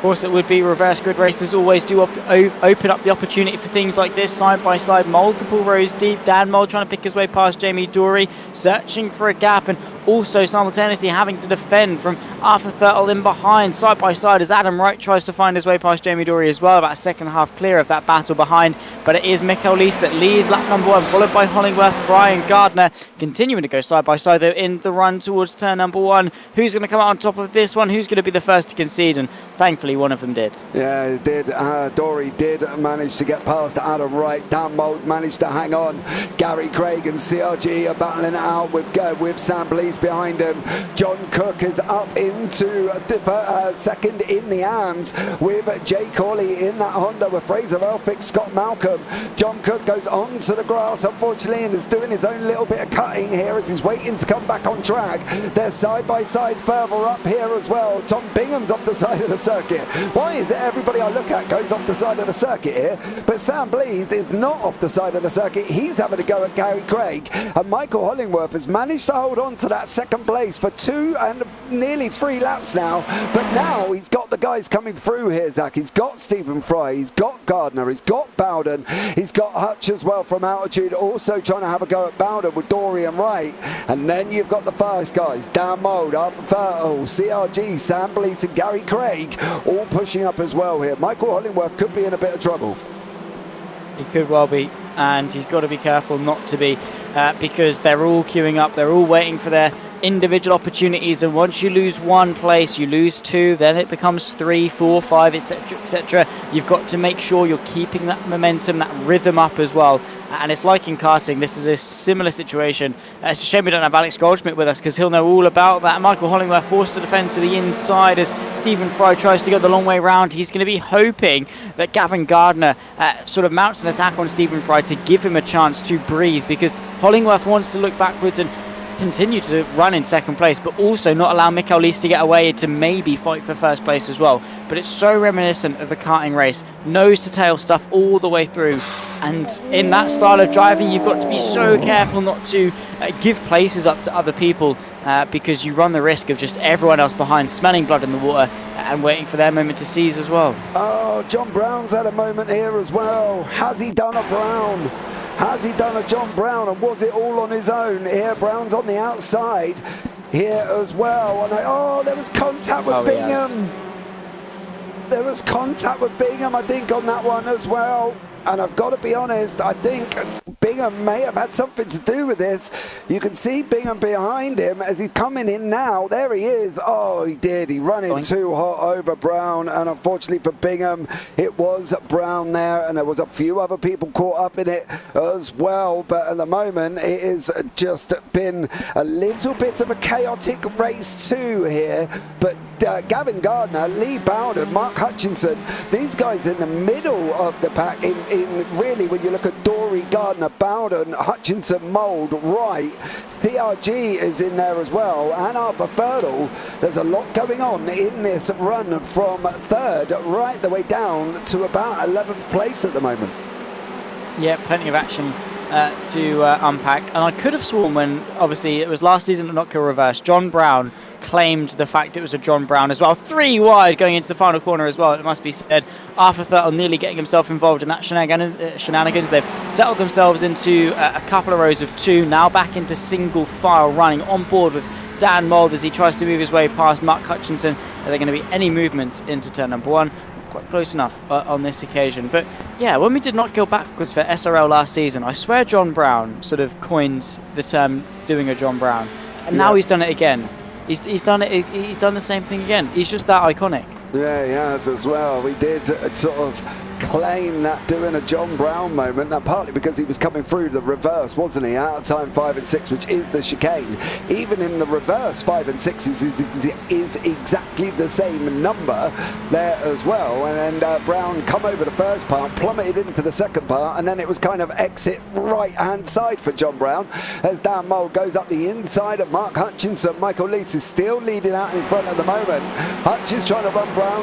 course, it would be. Reverse grid races always do open up the opportunity for things like this, side by side, multiple rows deep. Dan Mold trying to pick his way past Jamie Dory, searching for a gap, and also simultaneously having to defend from Arthur Thurtle in behind, side by side, as Adam Wright tries to find his way past Jamie Dory as well, about a second half clear of that battle behind. But it is Mikael Lees that leads lap number 1, followed by Hollingworth, Fry and Gardner, continuing to go side by side though in the run towards turn number 1. Who's going to come out on top of this one? Who's going to be the first to concede? And thankfully one of them did. Yeah, it did. Dory did manage to get past Adam Wright. Dan Mold managed to hang on. Gary Craig and CRG are battling it out with Sam Blease behind him. John Cook is up into second in the AMS with Jay Corley in that Honda with Fraser Elphick, Scott Malcolm. John Cook goes on to the grass, unfortunately, and is doing his own little bit of cutting here as he's waiting to come back on track. They're side by side further up here as well. Tom Bingham's off the side of the circuit. Why is it everybody I look at goes off the side of the circuit here? But Sam Blease is not off the side of the circuit. He's having a go at Gary Craig. And Michael Hollingworth has managed to hold on to that second place for 2 and nearly 3 laps now. But now he's got the guys coming through here, Zach. He's got Stephen Fry, he's got Gardner, he's got Bowden, he's got Hutch as well from altitude, also trying to have a go at Bowden with Dory and Wright. And then you've got the first guys, Dan Mold, Arthur Thurtle, CRG, Sam Blease and Gary Craig, all pushing up as well here. Michael Hollingworth could be in a bit of trouble. He could well be, and he's got to be careful not to be, because they're all queuing up, they're all waiting for their individual opportunities, and once you lose 1 place, you lose 2, then it becomes 3, 4, 5, etc, etc. You've got to make sure you're keeping that momentum, that rhythm up as well. And it's like in karting, this is a similar situation. It's a shame we don't have Alex Goldschmidt with us, because he'll know all about that. Michael Hollingworth forced to defend to the inside as Stephen Fry tries to go the long way round. He's going to be hoping that Gavin Gardner sort of mounts an attack on Stephen Fry to give him a chance to breathe, because Hollingworth wants to look backwards and continue to run in second place, but also not allow Mikael Lees to get away to maybe fight for first place as well. But it's so reminiscent of a karting race, nose to tail stuff all the way through. And in that style of driving, you've got to be so careful not to give places up to other people, because you run the risk of just everyone else behind smelling blood in the water and waiting for their moment to seize as well. Oh, John Brown's had a moment here as well. Has he done a Brown? Has he done a John Brown, and was it all on his own? Here, Brown's on the outside here as well. And there was contact with Bingham. There was contact with Bingham, I think, on that one as well. And I've got to be honest, I think Bingham may have had something to do with this. You can see Bingham behind him as he's coming in now. There he is. Oh, he did. He ran in too hot over Brown. And unfortunately for Bingham, it was Brown there. And there was a few other people caught up in it as well. But at the moment, it has just been a little bit of a chaotic race too here. But Gavin Gardner, Lee Bowden, Mark Hutchinson, these guys in the middle of the pack in really, when you look at Dory, Gardner, Bowden, Hutchinson, Mould, Wright, CRG is in there as well, and Arthur Thurtle. There's a lot going on in this run from 3rd right the way down to about 11th place at the moment. Yeah, plenty of action to unpack. And I could have sworn when, obviously, it was last season at KnockHill Reverse, John Brown claimed the fact it was a John Brown as well. 3 wide going into the final corner as well, it must be said. Arthur Thurtle nearly getting himself involved in that shenanigans. They've settled themselves into a couple of rows of 2, now back into single file running on board with Dan Mould as he tries to move his way past Mark Hutchinson. Are there going to be any movements into turn number 1? Quite close enough on this occasion. But yeah, when we did not go backwards for SRL last season, I swear John Brown sort of coined the term doing a John Brown, and now he's done it again. He's done it. He's done the same thing again. He's just that iconic. Yeah, he has as well. We did sort of claim that doing a John Brown moment, now partly because he was coming through the reverse, wasn't he, out of time 5 and 6, which is the chicane. Even in the reverse, 5 and 6 is exactly the same number there as well. And then Brown come over the first part, plummeted into the second part, and then it was kind of exit right hand side for John Brown as Dan Mould goes up the inside of Mark Hutchinson. Michael Lees is still leading out in front at the moment. Hutch is trying to run Brown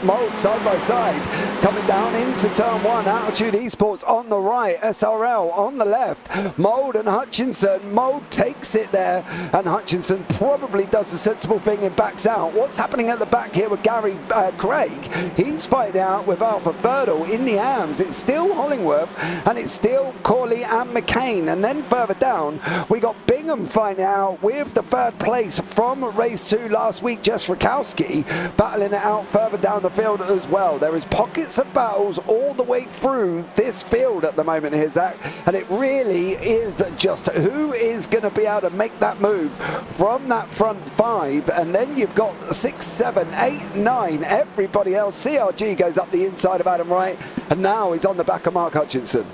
Mould side by side. coming down into turn 1. Altitude Esports on the right, SRL on the left. Mould and Hutchinson. Mould takes it there, and Hutchinson probably does the sensible thing and backs out. What's happening at the back here with Gary Craig? He's fighting out with Alpha Ferdal in the arms. It's still Hollingworth, and it's still Corley and McCain. And then further down, we got Bingham fighting out with the third place from race 2 last week, Jess Rakowski, battling it out further down the field as well. There is pockets of battles all the way through this field at the moment here, Zach, and it really is just who is going to be able to make that move from that front 5, and then you've got 6, 7, 8, 9, everybody else. CRG goes up the inside of Adam Wright, and now he's on the back of Mark Hutchinson.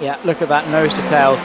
Yeah, look at that nose to tail.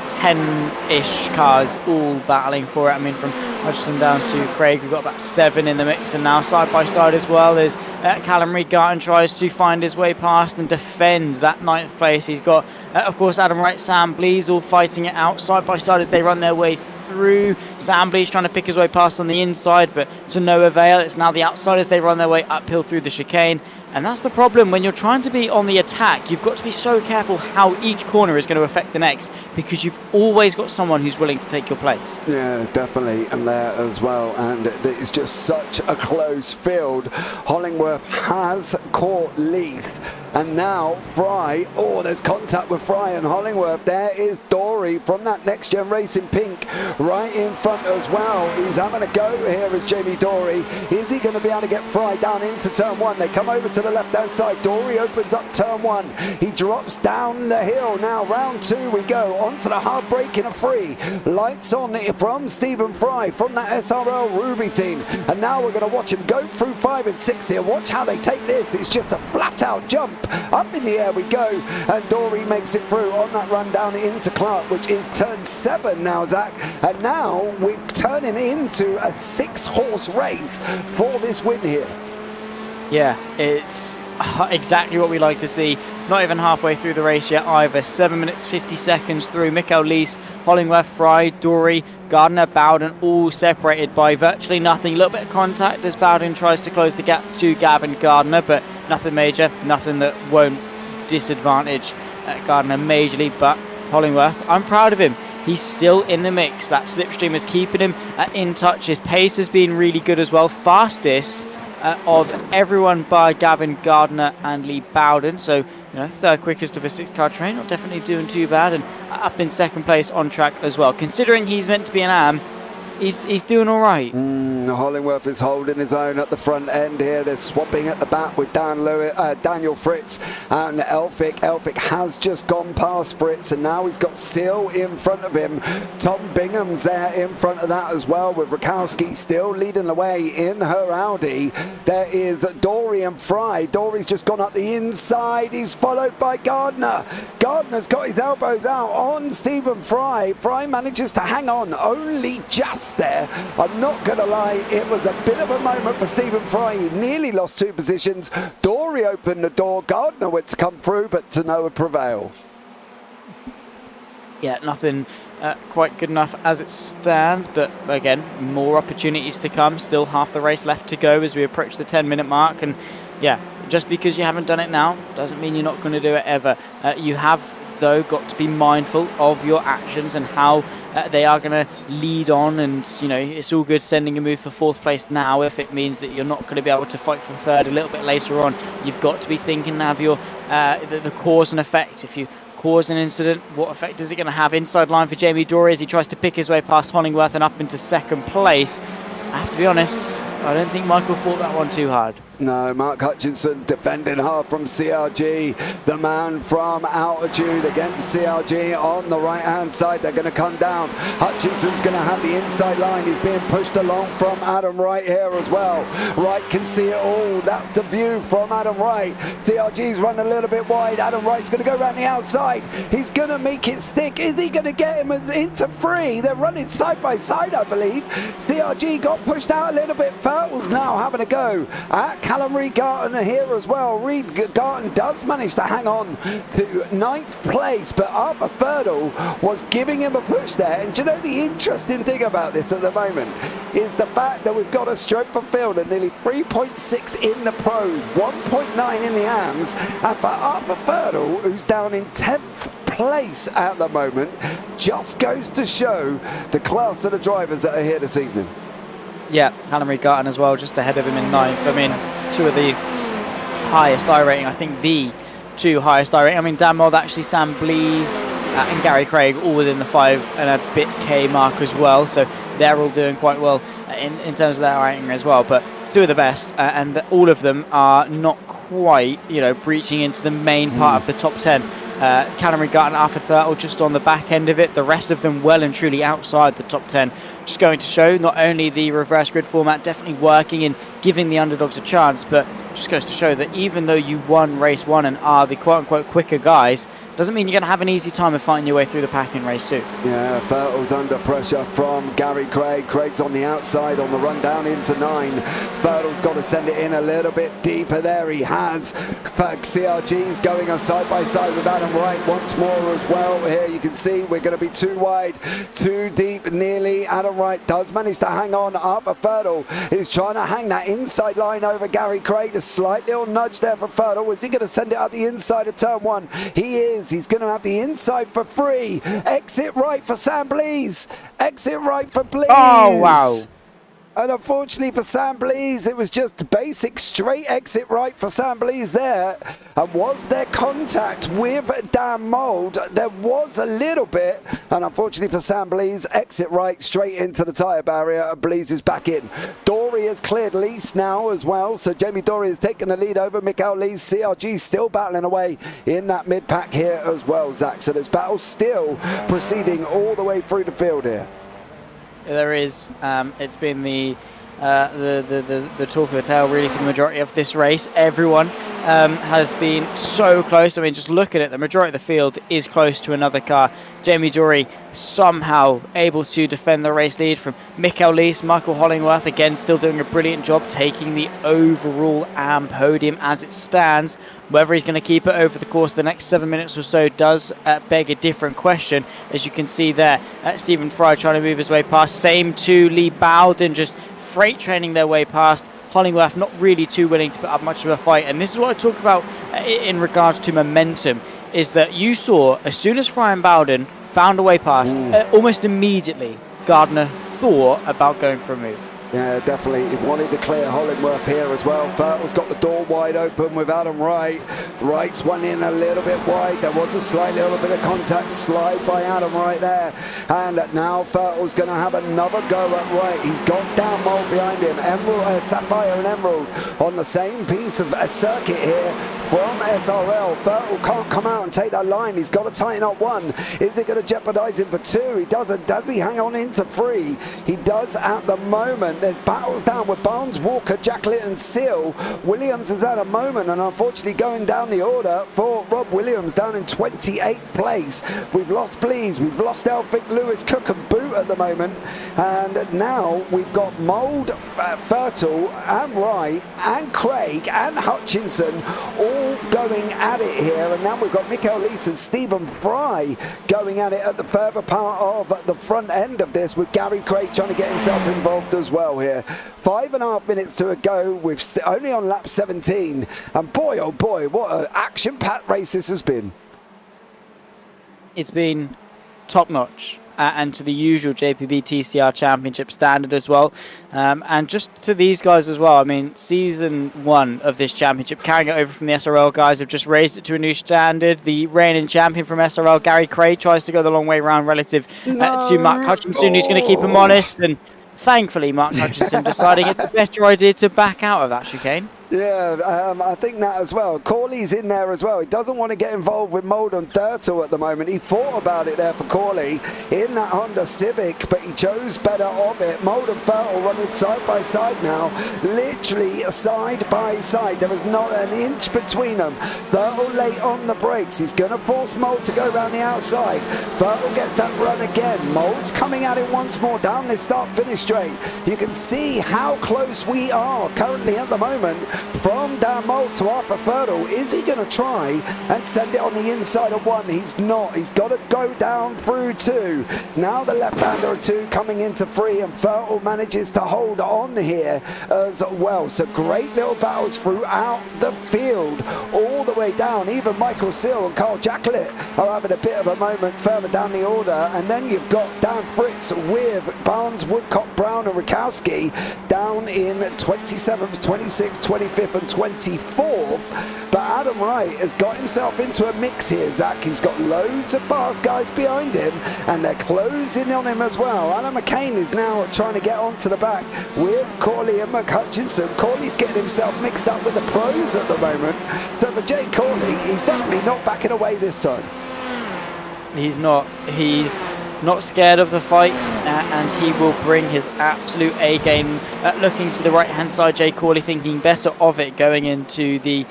10-ish cars all battling for it. I mean, from Hutchinson down to Craig, we've got about 7 in the mix, and now side by side as well. There's Callum Reed-Garton tries to find his way past and defends that 9th place. He's got, of course, Adam Wright, Sam Blees all fighting it out side by side as they run their way through. Sam Blees trying to pick his way past on the inside, but to no avail. It's now the outside as they run their way uphill through the chicane. And that's the problem when you're trying to be on the attack. You've got to be so careful how each corner is going to affect the next, because you've always got someone who's willing to take your place. Yeah, definitely, and there as well, and it's just such a close field. Hollingworth has caught Leith, and now Fry. Oh, there's contact with Fry and Hollingworth. There is Dory from that Next Gen Racing Pink right in front as well. He's having a go here as Jamie Dory. Is he going to be able to get Fry down into turn 1? They come over to the left hand side. Dory opens up turn 1. He drops down the hill. Now round 2 we go onto the hard brake in a free. Lights on from Stephen Fry from that SRL Ruby team, and now we're going to watch him go through 5 and 6 here. Watch how they take this. It's just a flat out jump. Up in the air we go, and Dory makes it through on that run down into Clark, which is turn 7 now, Zach. And now we're turning into a 6-horse race for this win here. Yeah, it's exactly what we like to see. Not even halfway through the race yet either. 7 minutes 50 seconds through. Mikael Lees, Hollingworth, Fry, Dory, Gardner, Bowden all separated by virtually nothing. A little bit of contact as Bowden tries to close the gap to Gavin Gardner, but nothing major, nothing that won't disadvantage Gardner majorly. But Hollingworth, I'm proud of him. He's still in the mix. That slipstream is keeping him in touch. His pace has been really good as well. Fastest of everyone by Gavin Gardner and Lee Bowden. So, you know, 3rd quickest of a 6-car train. Not definitely doing too bad. And up in 2nd place on track as well. Considering he's meant to be an AM, he's doing all right. Hollingworth is holding his own at the front end here. They're swapping at the back with Daniel Fritz and Elphick. Elphick has just gone past Fritz, and now he's got Seal in front of him. Tom Bingham's there in front of that as well, with Rakowski still leading the way in her Audi. There is Dory and Fry. Dory's just gone up the inside. He's followed by Gardner. Gardner's got his elbows out on Stephen Fry. Fry manages to hang on only just there. I'm not going to lie, it was a bit of a moment for Stephen Fry. He nearly lost 2 positions. Dory opened the door. Gardner went to come through, but to no prevail. Yeah, nothing quite good enough as it stands, but again, more opportunities to come. Still half the race left to go as we approach the 10-minute mark, and yeah, just because you haven't done it now doesn't mean you're not going to do it ever. You have, though, got to be mindful of your actions and how they are going to lead on. And you know, it's all good sending a move for 4th place now if it means that you're not going to be able to fight for 3rd a little bit later on. You've got to be thinking of your the cause and effect. If you cause an incident, what effect is it going to have? Inside line for Jamie Dory as he tries to pick his way past Hollingworth and up into 2nd place. I have to be honest, I don't think Michael fought that one too hard. No, Mark Hutchinson defending hard from CRG. The man from altitude against CRG on the right-hand side. They're going to come down. Hutchinson's going to have the inside line. He's being pushed along from Adam Wright here as well. Wright can see it all. That's the view from Adam Wright. CRG's run a little bit wide. Adam Wright's going to go around the outside. He's going to make it stick. Is he going to get him into 3? They're running side by side, I believe. CRG got pushed out a little bit. Fertles now having a go at Callum Reed-Garton here as well. Reed-Garton does manage to hang on to 9th place, but Arthur Ferdle was giving him a push there. And do you know the interesting thing about this at the moment is the fact that we've got a stroke for field at nearly 3.6 in the pros, 1.9 in the AMs, and for Arthur Ferdle, who's down in 10th place at the moment, just goes to show the class of the drivers that are here this evening. Yeah, Callum Reed-Garton as well, just ahead of him in 9th. I mean, two of the highest I rating, I think the two highest I rating. I mean, Dan Mold, actually, Sam Blees and Gary Craig all within the 5 and a bit K mark as well, so they're all doing quite well in terms of their rating as well, but two of the best, and all of them are not quite, you know, breaching into the main part of the top 10. Callum Reed-Garton and Arthur Ferdle just on the back end of it, the rest of them well and truly outside the top 10. Just going to show not only the reverse grid format definitely working in giving the underdogs a chance, but just goes to show that even though you won race 1 and are the quote-unquote quicker guys, doesn't mean you're going to have an easy time of fighting your way through the pack in race 2. Yeah, Ferdle's under pressure from Gary Craig. Craig's on the outside on the run down into 9. Ferdle's got to send it in a little bit deeper there. He has. CRG's going on side by side with Adam Wright once more as well. Here you can see we're going to be too wide, too deep nearly. Adam Wright does manage to hang on. Arthur Ferdle is trying to hang that inside line over Gary Craig. A slight little nudge there for Ferdle. Is he going to send it up the inside of turn 1? He is. He's going to have the inside for free. Exit right for Sam Blees. Exit right for Blees. Oh, wow. And unfortunately for Sam Blees, it was just basic straight exit right for Sam Blees there. And was there contact with Dan Mold? There was a little bit. And unfortunately for Sam Blees, exit right straight into the tyre barrier. And Blees is back in. Dory has cleared Lease now as well. So Jamie Dory has taken the lead over Mikael Lease. CRG still battling away in that mid-pack here as well, Zach. So this battle still proceeding all the way through the field here. There is. It's been the talk of the town really for the majority of this race. Everyone has been so close. I mean, just look at it. The majority of the field is close to another car. Jamie Dory somehow able to defend the race lead from Mikael Lease. Michael Hollingworth again still doing a brilliant job taking the overall AM podium as it stands. Whether he's going to keep it over the course of the next 7 minutes or so does beg a different question. As you can see there, Stephen Fry trying to move his way past. Same to Lee Bowden, just freight training their way past. Hollingworth not really too willing to put up much of a fight. And this is what I talked about in regards to momentum, is that you saw as soon as Fry and Bowden found a way past, almost immediately Gardner thought about going for a move. Yeah, definitely. He wanted to clear Hollingworth here as well. Ferdle's got the door wide open with Adam Wright. Wright's one in a little bit wide. There was a slight little bit of contact slide by Adam Wright there. And now Ferdle's going to have another go at Wright. He's got Dan Mold behind him. Emerald, Sapphire and Emerald on the same piece of circuit here from SRL. Ferdle can't come out and take that line. He's got to tighten up 1. Is it going to jeopardize him for 2? He doesn't. Does he hang on into 3? He does at the moment. There's battles down with Barnes, Walker, Jacklin and Seal. Williams has had a moment, and unfortunately going down the order for Rob Williams down in 28th place. We've lost Blees, we've lost Elphick, Lewis, Cook and Boot at the moment. And now we've got Mould, Fertile and Wright and Craig and Hutchinson all going at it here. And now we've got Mikael Lease and Stephen Fry going at it at the further part of the front end of this, with Gary Craig trying to get himself involved as well here. 5.5 minutes to go. We've only on lap 17, and boy oh boy, what an action-packed race this has been. It's been top-notch. And to the usual JPB TCR Championship standard as well. And just to these guys as well, I mean, season 1 of this championship, carrying it over from the SRL guys, have just raised it to a new standard. The reigning champion from SRL, Gary Craig, tries to go the long way round relative to Mark Hutchinson, who's going to keep him honest. And thankfully, Mark Hutchinson deciding it's the better idea to back out of that chicane. Yeah, I think that as well. Corley's in there as well. He doesn't want to get involved with Mold and Thurtle at the moment. He thought about it there for Corley in that Honda Civic, but he chose better of it. Mold and Thurtle running side by side now, literally side by side. There is not an inch between them. Thurtle late on the brakes. He's going to force Mold to go around the outside. Thurtle gets that run again. Mold's coming at it once more down this start-finish straight. You can see how close we are currently at the moment from Dan Mould to Arthur Fertile. Is he going to try and send it on the inside of one? He's not. He's got to go down through two. Now the left-hander of two coming into three, and Fertile manages to hold on here as well. So great little battles throughout the field, all the way down. Even Michael Seal and Carl Jacklett are having a bit of a moment further down the order, and then you've got Dan Fritz with Barnes, Woodcock, Brown and Rakowski down in 27th, 26th, 25th and 24th. But Adam Wright has got himself into a mix here, Zach. He's got loads of fast guys behind him, and they're closing on him as well. Alan McCain is now trying to get onto the back with Corley and McHutchinson. Corley's getting himself mixed up with the pros at the moment. So for Jay Corley, he's definitely not backing away this time. He's not scared of the fight, and he will bring his absolute A game. Looking to the right hand side, Jay Corley thinking better of it going into the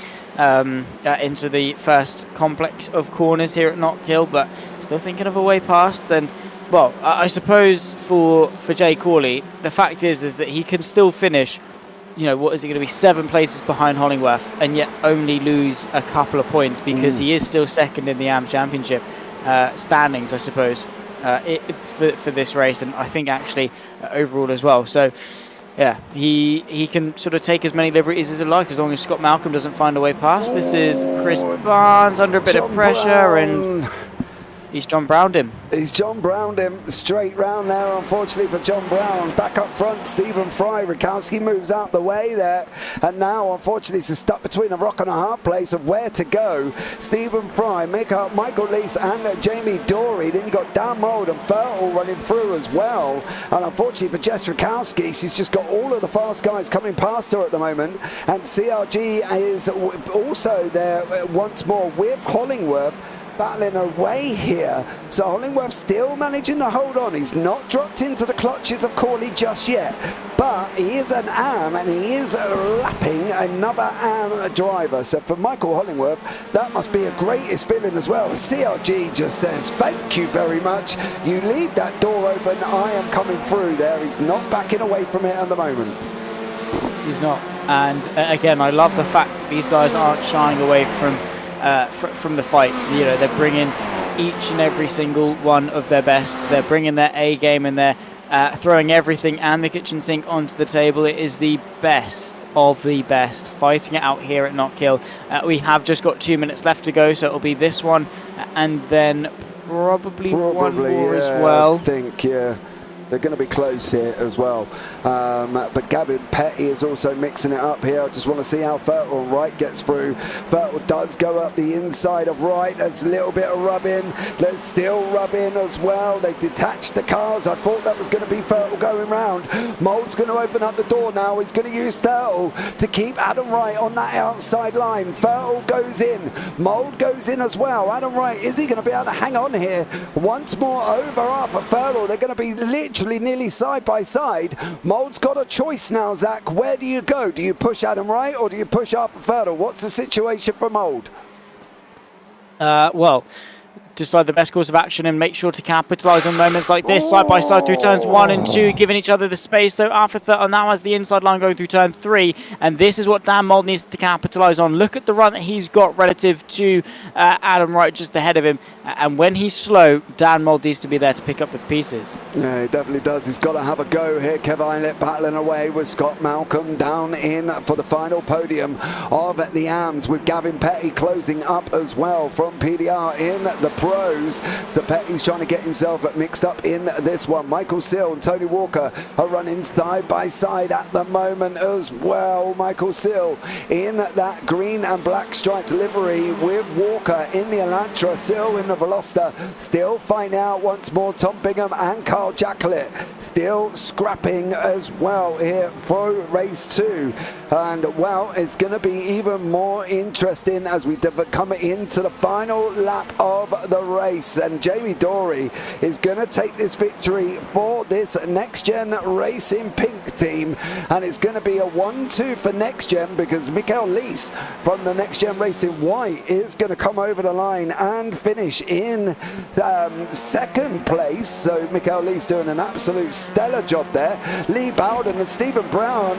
first complex of corners here at KnockHill, but still thinking of a way past. And well, I suppose for Jay Corley, the fact is that he can still finish, you know, what is it going to be, 7 places behind Hollingworth, and yet only lose a couple of points because he is still second in the AM Championship standings, I suppose, for this race, and I think actually overall as well. So yeah, he can sort of take as many liberties as he likes as long as Scott Malcolm doesn't find a way past. This is Chris Barnes under a bit of pressure, and he's John Browned him. He's John Browned him straight round there, unfortunately for John Brown. Back up front, Stephen Fry. Rakowski moves out the way there, and now unfortunately he's stuck between a rock and a hard place of where to go. Stephen Fry, Michael Lees and Jamie Dorey. Then you've got Dan Mould and Fertile running through as well, and unfortunately for Jess Rakowski, she's just got all of the fast guys coming past her at the moment, and CRG is also there once more with Hollingworth battling away here. So Hollingworth still managing to hold on. He's not dropped into the clutches of Corley just yet, but he is an AM, and he is lapping another AM driver. So for Michael Hollingworth, that must be a greatest feeling as well. CRG just says, thank you very much. You leave that door open, I am coming through there. He's not backing away from it at the moment. He's not. And again, I love the fact that these guys aren't shying away from the fight. You know, they're bringing each and every single one of their best. They're bringing their A game, and they're throwing everything and the kitchen sink onto the table. It is the best of the best fighting it out here at KnockHill. We have just got 2 minutes left to go, so it'll be this one and then probably one more as well. I think, yeah. They're going to be close here as well. But Gavin Petty is also mixing it up here. I just want to see how Fertile and Wright gets through. Fertile does go up the inside of Wright. There's a little bit of rubbing. There's still rubbing as well. They've detached the cars. I thought that was going to be Fertile going round. Mould's going to open up the door now. He's going to use Fertile to keep Adam Wright on that outside line. Fertile goes in. Mould goes in as well. Adam Wright, is he going to be able to hang on here? Once more over Arthur Fertile. They're going to be literally nearly side by side. Mould's got a choice now, Zach. Where do you go? Do you push Adam Wright or do you push Arthur Fertile? What's the situation for Mould? Well, decide the best course of action and make sure to capitalise on moments like this, side by side through turns 1 and 2, giving each other the space. So Arthur Fertile now has the inside line going through turn 3, and this is what Dan Mould needs to capitalise on. Look at the run that he's got relative to Adam Wright just ahead of him, and when he's slow, Dan Mould needs to be there to pick up the pieces. Yeah, he definitely does. He's got to have a go here. Kev Eilert battling away with Scott Malcolm down in for the final podium of the AMs, with Gavin Petty closing up as well from PDR in the pros. So Petty's trying to get himself mixed up in this one. Michael Seal and Tony Walker are running side by side at the moment as well. Michael Seal in that green and black striped livery with Walker in the Elantra. Seal in the Veloster. Still finding out once more Tom Bingham and Carl Jacklett still scrapping as well here for race 2. And well, it's going to be even more interesting as we come into the final lap of the race. And Jamie Dory is going to take this victory for this Next Gen Racing Pink team. And it's going to be a 1-2 for Next Gen, because Mikael Lees from the Next Gen Racing White is going to come over the line and finish in second place. So Mikael Lees doing an absolute stellar job there. Lee Bowden and Stephen Brown,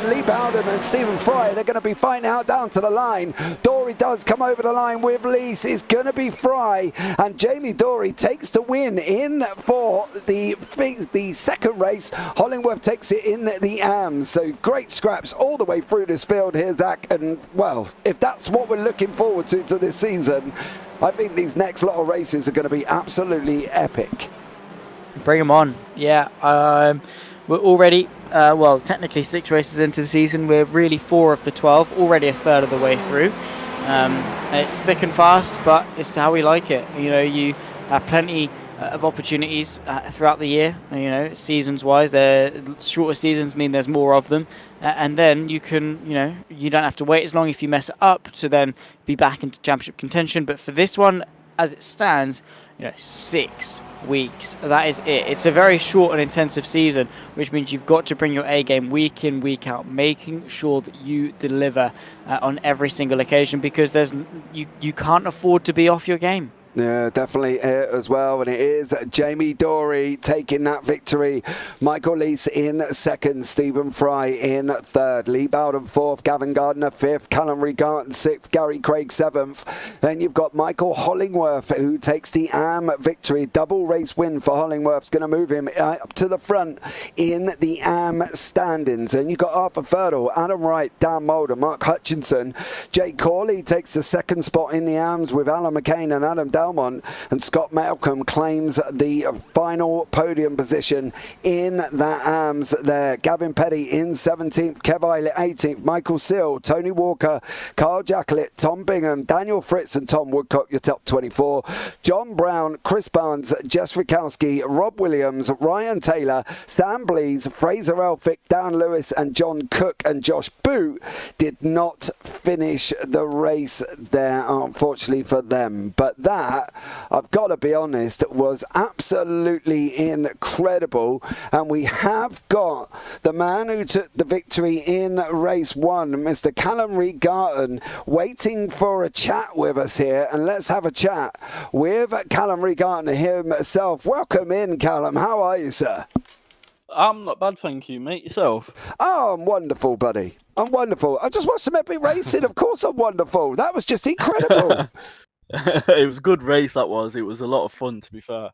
Lee Bowden and Stephen Fry, they're going to be fighting out down to the line. Dory does come over the line with Lees. It's going to be Fry, and Jamie Dory takes the win in for the second race. Hollingworth takes it in the AMS. So great scraps all the way through this field here, Zach. And well, if that's what we're looking forward to this season, I think these next lot of races are going to be absolutely epic. Bring them on. Yeah. We're already, well, technically 6 races into the season. We're really 4 of the 12, already a third of the way through. It's thick and fast, but it's how we like it. You know, you have plenty of opportunities throughout the year. You know, seasons-wise, shorter seasons mean there's more of them, and then you can, you know, you don't have to wait as long if you mess it up to then be back into championship contention. But for this one, as it stands, you know, 6 weeks, that is it. It's a very short and intensive season, which means you've got to bring your A game week in, week out, making sure that you deliver on every single occasion, because you can't afford to be off your game. Yeah, definitely as well. And it is Jamie Dory taking that victory. Michael Lees in second. Stephen Fry in third. Lee Bowden fourth. Gavin Gardner fifth. Callum Regarton sixth. Gary Craig seventh. Then you've got Michael Hollingworth, who takes the AM victory. Double race win for Hollingworth. It's going to move him up to the front in the AM standings. And you've got Arthur Ferdle, Adam Wright, Dan Mulder, Mark Hutchinson. Jake Corley takes the second spot in the AMs with Alan McCain and Adam Dalmont, and Scott Malcolm claims the final podium position in the AMS there. Gavin Petty in 17th, Kev Eilert 18th, Michael Seal, Tony Walker, Carl Jacklett, Tom Bingham, Daniel Fritz and Tom Woodcock, your top 24. John Brown, Chris Barnes, Jess Rikowski, Rob Williams, Ryan Taylor, Sam Blees, Fraser Elphick, Dan Lewis and John Cook and Josh Boot did not finish the race there, unfortunately for them. But that, I've got to be honest, was absolutely incredible. And we have got the man who took the victory in race 1, Mr. Callum Regarton, waiting for a chat with us here. And let's have a chat with Callum Regarton himself. Welcome in, Callum. How are you, sir? I'm not bad, thank you, mate. Yourself? Oh, I'm wonderful, buddy. I'm wonderful. I just watched some epic racing. Of course I'm wonderful. That was just incredible. It was a good race, that was. It was a lot of fun, to be fair.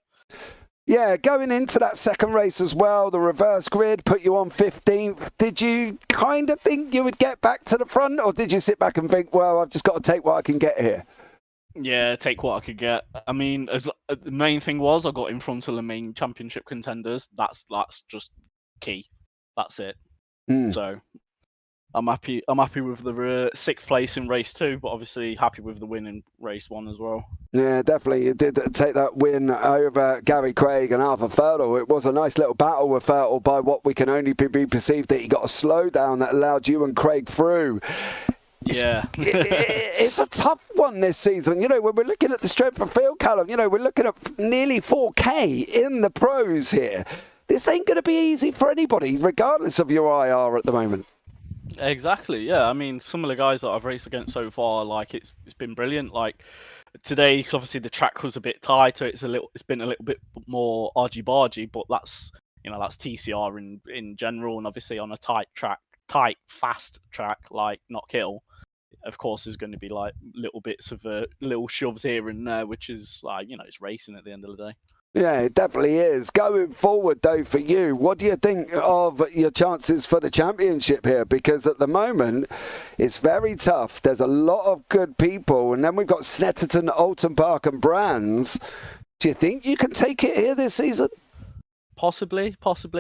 Yeah, going into that second race as well, the reverse grid put you on 15th. Did you kind of think you would get back to the front, or did you sit back and think, well, I've just got to take what I can get here? Yeah, take what I could get. I mean, the main thing was I got in front of the main championship contenders. That's just key. That's it. So I'm happy with the 6th place in race 2, but obviously happy with the win in race 1 as well. Yeah, definitely. You did take that win over Gary Craig and Arthur Ferdle. It was a nice little battle with Ferdle by what we can only be perceived that he got a slowdown that allowed you and Craig through. Yeah. It's a tough one this season. You know, when we're looking at the strength of field, Callum, you know, we're looking at nearly 4K in the pros here. This ain't going to be easy for anybody, regardless of your IR at the moment. Exactly, yeah. I mean, some of the guys that I've raced against so far, like it's been brilliant. Like today, obviously the track was a bit tighter. It's been a little bit more argy-bargy, but that's TCR in general, and obviously on a tight, fast track like KnockHill, of course, there's going to be like little bits of little shoves here and there, which is like, you know, it's racing at the end of the day. Yeah, it definitely is. Going forward, though, for you, what do you think of your chances for the championship here? Because at the moment, it's very tough. There's a lot of good people. And then we've got Snetterton, Oulton Park and Brands. Do you think you can take it here this season? Possibly.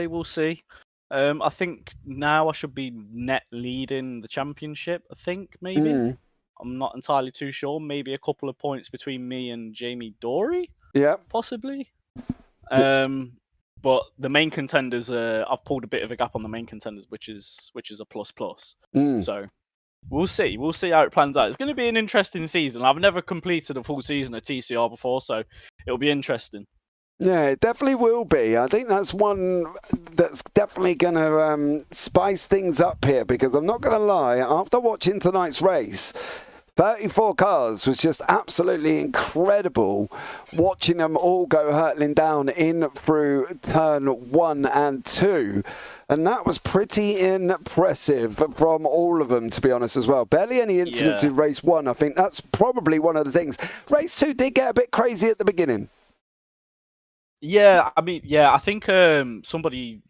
We'll see. I think now I should be net leading the championship, I think, maybe. I'm not entirely too sure. Maybe a couple of points between me and Jamie Dory. Yeah. Possibly. But the main contenders, I've pulled a bit of a gap on the main contenders, which is a plus. So We'll see. We'll see how it plans out. It's going to be an interesting season. I've never completed a full season of TCR before, so it'll be interesting. Yeah, it definitely will be. I think that's one that's definitely going to spice things up here, because I'm not going to lie, after watching tonight's race, 34 cars was just absolutely incredible, watching them all go hurtling down in through turn 1 and 2. And that was pretty impressive from all of them, to be honest, as well. Barely any incidents in race 1. I think that's probably one of the things. Race 2 did get a bit crazy at the beginning. Yeah, I mean, I think somebody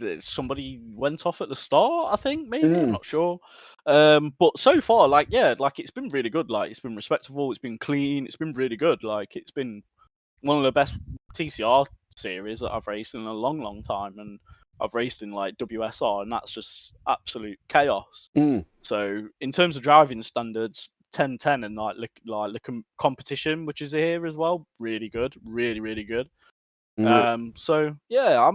went off at the start. I think maybe I'm not sure. But so far, it's been really good. Like, it's been respectable. It's been clean. It's been really good. Like, it's been one of the best TCR series that I've raced in a long, long time, and I've raced in like WSR, and that's just absolute chaos. So in terms of driving standards, 10-10, and the competition which is here as well, really good, really, really good. So yeah,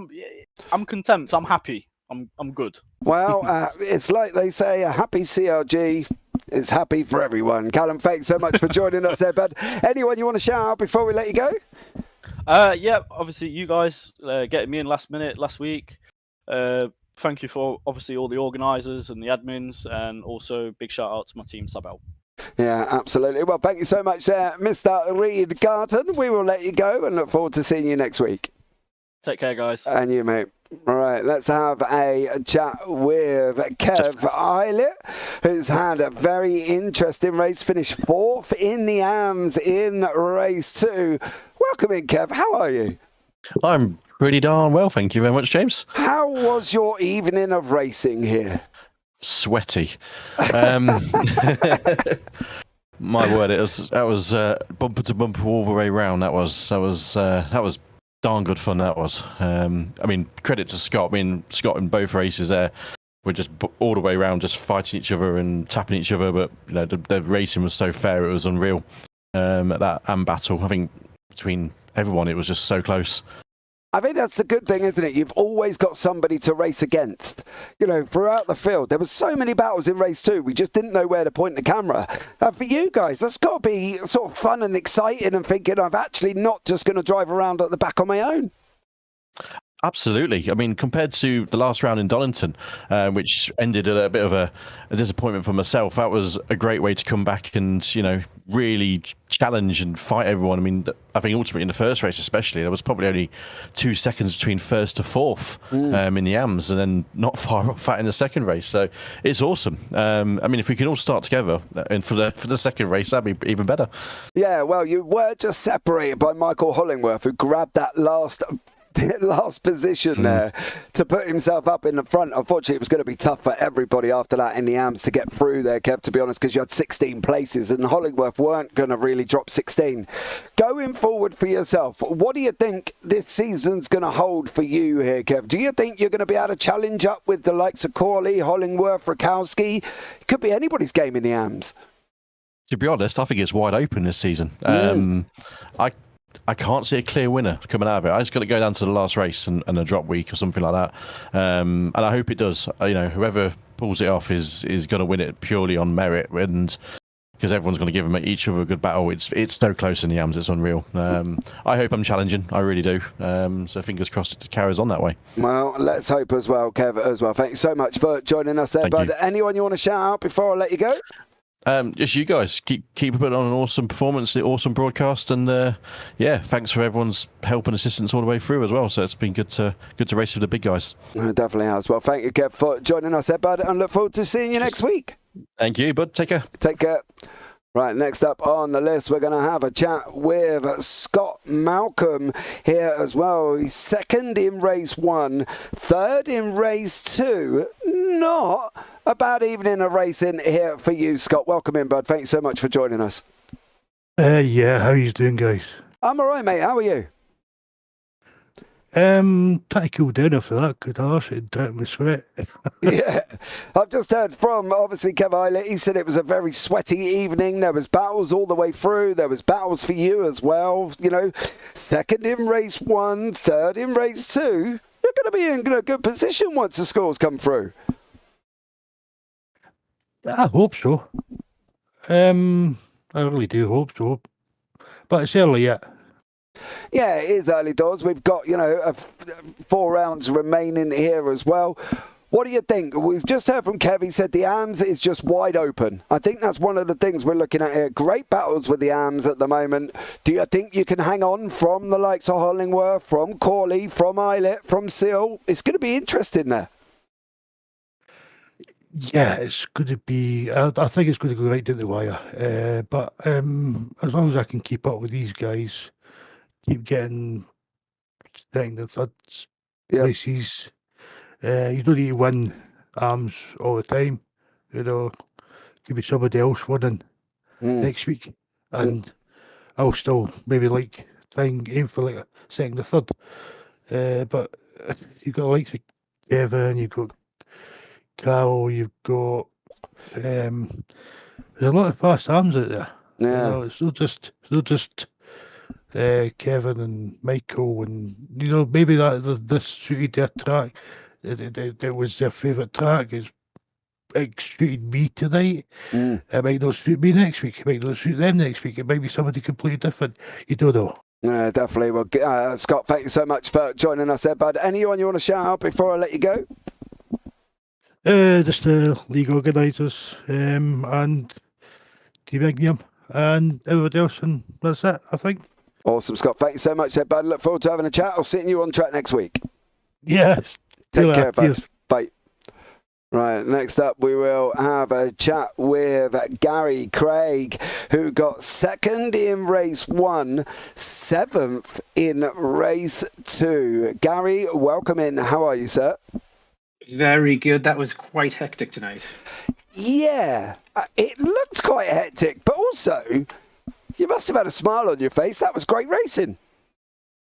I'm content. I'm happy. I'm good. Well, it's like they say, a happy CRG is happy for everyone. Callum, thanks so much for joining us there, bud. Anyone you want to shout out before we let you go? Yeah, obviously you guys getting me in last minute last week. Thank you for obviously all the organisers and the admins, and also big shout out to my team Sabel. Yeah, absolutely. Well, thank you so much, Mr. Reed Garton. We will let you go and look forward to seeing you next week. Take care, guys. And you, mate. All right, let's have a chat with Kev Eilert, who's had a very interesting race, finished 4th in the AMS in race 2. Welcome in, Kev. How are you? I'm pretty darn well, thank you very much, James. How was your evening of racing here? Sweaty. My word, that was bumper to bumper all the way round. That was darn good fun. That was. I mean, credit to Scott. I mean, Scott in both races there were just all the way around, just fighting each other and tapping each other. But you know, the racing was so fair; it was unreal. At that AM battle, I think between everyone, it was just so close. I think that's the good thing, isn't it? You've always got somebody to race against. You know, throughout the field, there were so many battles in race 2. We just didn't know where to point the camera. For you guys, that's got to be sort of fun and exciting, and thinking I'm actually not just going to drive around at the back on my own. Absolutely. I mean, compared to the last round in Donington, which ended a bit of a disappointment for myself, that was a great way to come back and, you know, really challenge and fight everyone. I mean, I think ultimately in the first race especially, there was probably only 2 seconds between first to fourth in the AMS, and then not far off that in the second race. So it's awesome. I mean, if we can all start together and for the second race, that'd be even better. Yeah, well, you were just separated by Michael Hollingworth, who grabbed that last position there to put himself up in the front. Unfortunately, it was going to be tough for everybody after that in the AMS to get through there, Kev, to be honest, because you had 16 places and Hollingworth weren't going to really drop 16. Going forward for yourself, what do you think this season's going to hold for you here, Kev? Do you think you're going to be able to challenge up with the likes of Quali, Hollingworth, Rakowski? It could be anybody's game in the AMS. To be honest, I think it's wide open this season. I can't see a clear winner coming out of it. I just got to go down to the last race and a drop week or something like that. And I hope it does. You know, whoever pulls it off is going to win it purely on merit, and because everyone's going to give them each other a good battle. It's so close in the AMS, it's unreal. I hope I'm challenging. I really do. So fingers crossed it carries on that way. Well, let's hope as well, Kev, as well. Thanks so much for joining us there, bud. Anyone you want to shout out before I let you go? Just you guys keep putting on an awesome performance, the awesome broadcast, and thanks for everyone's help and assistance all the way through as well. So it's been good to race with the big guys. It definitely has. Well, thank you, Kev, for joining us there, bud, and look forward to seeing you next week. Thank you, bud. Take care. Take care. Right, next up on the list, we're going to have a chat with Scott Malcolm here as well. He's second in race 1, third in race 2. Not a bad evening of racing here for you, Scott. Welcome in, bud. Thanks so much for joining us. Yeah, how are you doing, guys? I'm all right, mate. How are you? Pretty cool down after that. Good arse, it dirty my sweat. Yeah, I've just heard from, obviously, Kev Eilert. He said it was a very sweaty evening. There was battles all the way through. There was battles for you as well. You know, second in race 1, third in race 2. You're going to be in a good position once the scores come through. I hope so. I really do hope so, but it's early yet. Yeah, it is early doors. We've got, 4 rounds remaining here as well. What do you think? We've just heard from Kev. He said the AMS is just wide open. I think that's one of the things we're looking at here. Great battles with the AMS at the moment. Do you think you can hang on from the likes of Hollingworth, from Quali, from Islet, from Seal? It's going to be interesting there. Yeah, it's going to be. I think it's going to go right down the wire. But as long as I can keep up with these guys, keep getting second and third places. You don't need to win arms all the time. Could be somebody else winning next week, and I'll still maybe try and aim for a second or third. But you've got likes of Kevin, you've got Carol, you've got there's a lot of fast arms out there. Yeah. It's not just Kevin and Michael, and maybe this suited their track. It was their favourite track. It suited me tonight. It might not suit me next week. It might not suit them next week. It might be somebody completely different. You don't know. Yeah, definitely. Well, Scott, thank you so much for joining us there, bud. Anyone you want to shout out before I let you go? Just the league organisers and Team Ignium and everybody else, and that's it, I think. Awesome, Scott. Thank you so much there, bud. Look forward to having a chat. I'll see you on track next week. Yes. Take care, bud. Bye. Right, next up we will have a chat with Gary Craig, who got 2nd in race 1, 7th in race 2. Gary, welcome in. How are you, sir? Very good. That was quite hectic tonight. Yeah, it looked quite hectic, but also you must have had a smile on your face. That was great racing.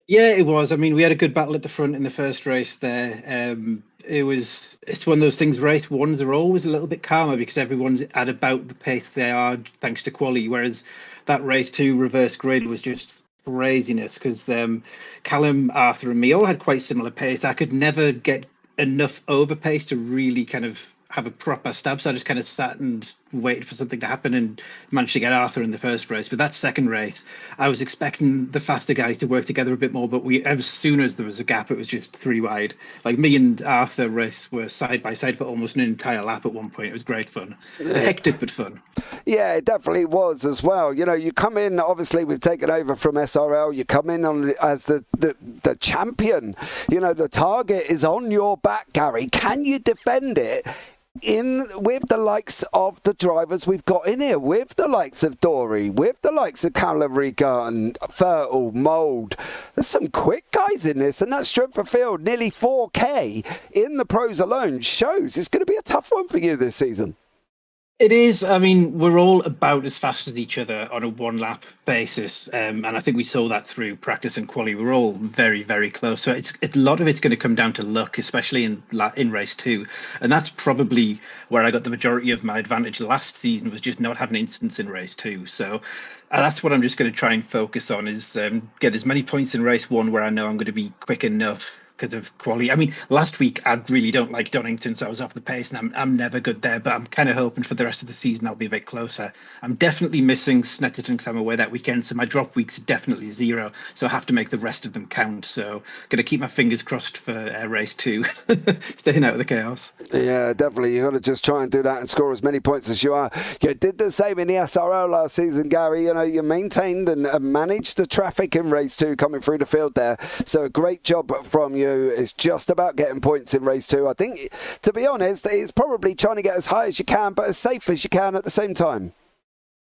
Yeah, it was. I mean, we had a good battle at the front in the first race there. It's one of those things, race ones are always a little bit calmer because everyone's at about the pace they are thanks to Quali, whereas that race 2 reverse grid was just craziness because Callum, Arthur and me all had quite similar pace. I could never get enough over pace to really kind of have a proper stab, so I just kind of sat and waited for something to happen and managed to get Arthur in the first race. But that second race, I was expecting the faster guys to work together a bit more, but as soon as there was a gap, it was just 3 wide. Like me and Arthur race were side by side for almost an entire lap at one point. It was great fun. Hectic but fun. Yeah, it definitely was as well. You come in, obviously we've taken over from SRL, you come in as the champion. The target is on your back, Gary. Can you defend it with the likes of the drivers we've got in here, with the likes of Dory, with the likes of Calarica and Fertile, Mould? There's some quick guys in this, and that strength of field, nearly 4K in the pros alone, shows it's going to be a tough one for you this season. It is. I mean, we're all about as fast as each other on a 1-lap basis, and I think we saw that through practice and quali. We're all very, very close. So a lot of it's going to come down to luck, especially in race 2, and that's probably where I got the majority of my advantage last season, was just not having incidents in race 2. So that's what I'm just going to try and focus on, is get as many points in race 1 where I know I'm going to be quick enough because of quality. I mean, last week I really don't like Donington, so I was off the pace, and I'm never good there. But I'm kind of hoping for the rest of the season I'll be a bit closer. I'm definitely missing Snetterton because I'm away that weekend, so my drop week's definitely 0. So I have to make the rest of them count. So gonna keep my fingers crossed for race 2, staying out of the chaos. Yeah, definitely. You got to just try and do that and score as many points as you are. You did the same in the SRL last season, Gary. You maintained and managed the traffic in race 2 coming through the field there. So a great job from you. It's just about getting points in race 2. I think, to be honest, it's probably trying to get as high as you can, but as safe as you can at the same time.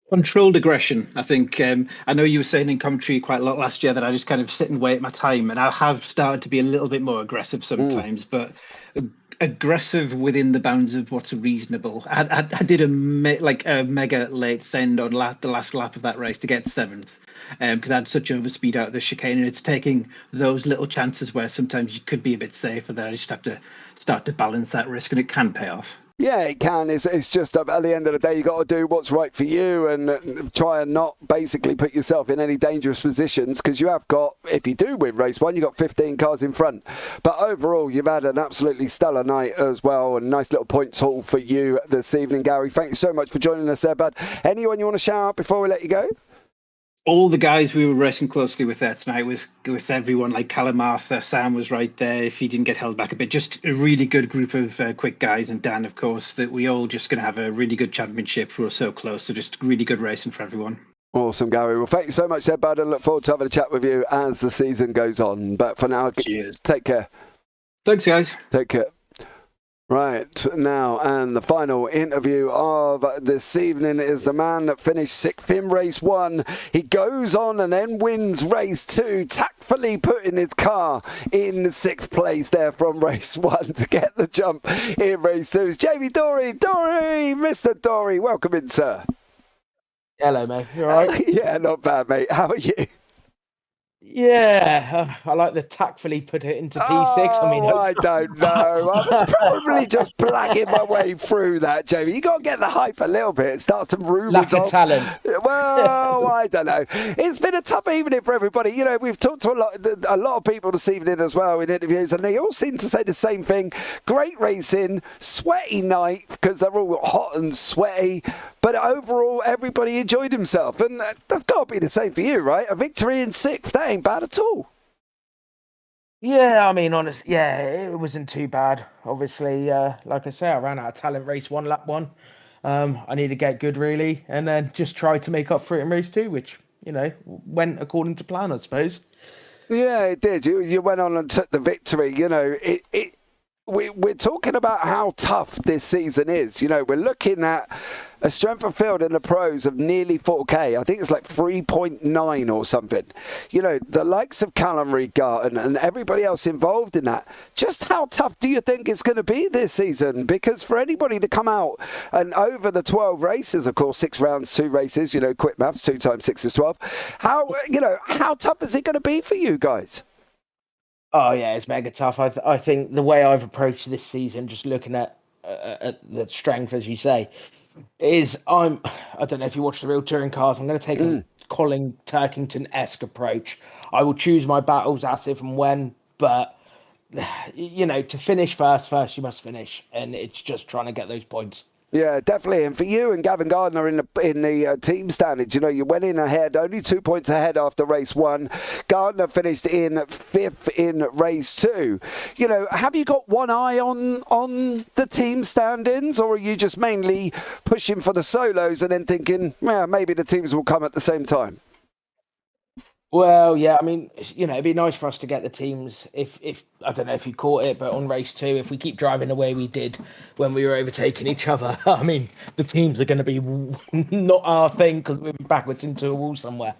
Controlled aggression, I think. I know you were saying in commentary quite a lot last year that I just kind of sit and wait my time, and I have started to be a little bit more aggressive sometimes, but aggressive within the bounds of what's reasonable. I did a mega late send on the last lap of that race to get 7th. Because I had such overspeed out of the chicane, and it's taking those little chances where sometimes you could be a bit safer that I just have to start to balance that risk, and it can pay off. Yeah, it can. It's just at the end of the day, you got to do what's right for you and try and not basically put yourself in any dangerous positions, because you have got, if you do win race one, you've got 15 cars in front. But overall, you've had an absolutely stellar night as well, and nice little points haul for you this evening, Gary. Thank you so much for joining us there, bud. Anyone you want to shout out before we let you go? All the guys we were racing closely with there tonight, with everyone like Callum Arthur, Sam was right there if he didn't get held back a bit. Just a really good group of quick guys, and Dan, of course, that we all just going to have a really good championship. We're so close, so just really good racing for everyone. Awesome, Gary. Well, thank you so much there, bud, and look forward to having a chat with you as the season goes on. But for now, cheers. Take care. Thanks, guys. Take care. Right, now, and the final interview of this evening is the man that finished 6th in race 1. He goes on and then wins race 2, tactfully putting his car in 6th place there from race 1 to get the jump in race 2. It's Jamie Dory. Mr. Dory, welcome in, sir. Hello, mate. You all right? Yeah, not bad, mate. How are you? Yeah, I like the tactfully put it into P6. I don't know. I was probably just plugging my way through that, Jamie. You got to get the hype a little bit. Start some rumours. Lack of talent. Well, I don't know. It's been a tough evening for everybody. You know, we've talked to a lot of people this evening as well in interviews, and they all seem to say the same thing. Great racing, sweaty night because they're all hot and sweaty. But overall, everybody enjoyed himself. And that's got to be the same for you, right? A victory in 6th, that ain't bad at all. Yeah, I mean, it wasn't too bad. Obviously, like I say, I ran out of talent race 1, lap 1. I need to get good, really, and then just try to make up for it in race 2, which, you know, went according to plan, I suppose. Yeah, it did. You went on and took the victory. You know, we're talking about how tough this season is. You know, we're looking at a strength of field in the pros of nearly 4K. I think it's like 3.9 or something. You know, the likes of Callum Reed-Garton and everybody else involved in that. Just how tough do you think it's going to be this season? Because for anybody to come out and over the 12 races, of course, 6 rounds, 2 races, you know, quick maths, 2 times 6 is 12. How tough is it going to be for you guys? Oh, yeah, it's mega tough. I think the way I've approached this season, just looking at the strength, as you say, is I don't know if you watch the real touring cars, I'm going to take a Colin Turkington-esque approach. I will choose my battles as if and when, but, you know, to finish first you must finish, and it's just trying to get those points. Yeah, definitely. And for you and Gavin Gardner in the team standings, you know, you went in ahead, only 2 points ahead after race 1. Gardner finished in 5th in race 2. You know, have you got one eye on the team standings, or are you just mainly pushing for the solos and then thinking, yeah, maybe the teams will come at the same time? Well, yeah, I mean, you know, it'd be nice for us to get the teams, if I don't know if you caught it, but on race 2, if we keep driving the way we did when we were overtaking each other, I mean, the teams are going to be not our thing because we'll be backwards into a wall somewhere.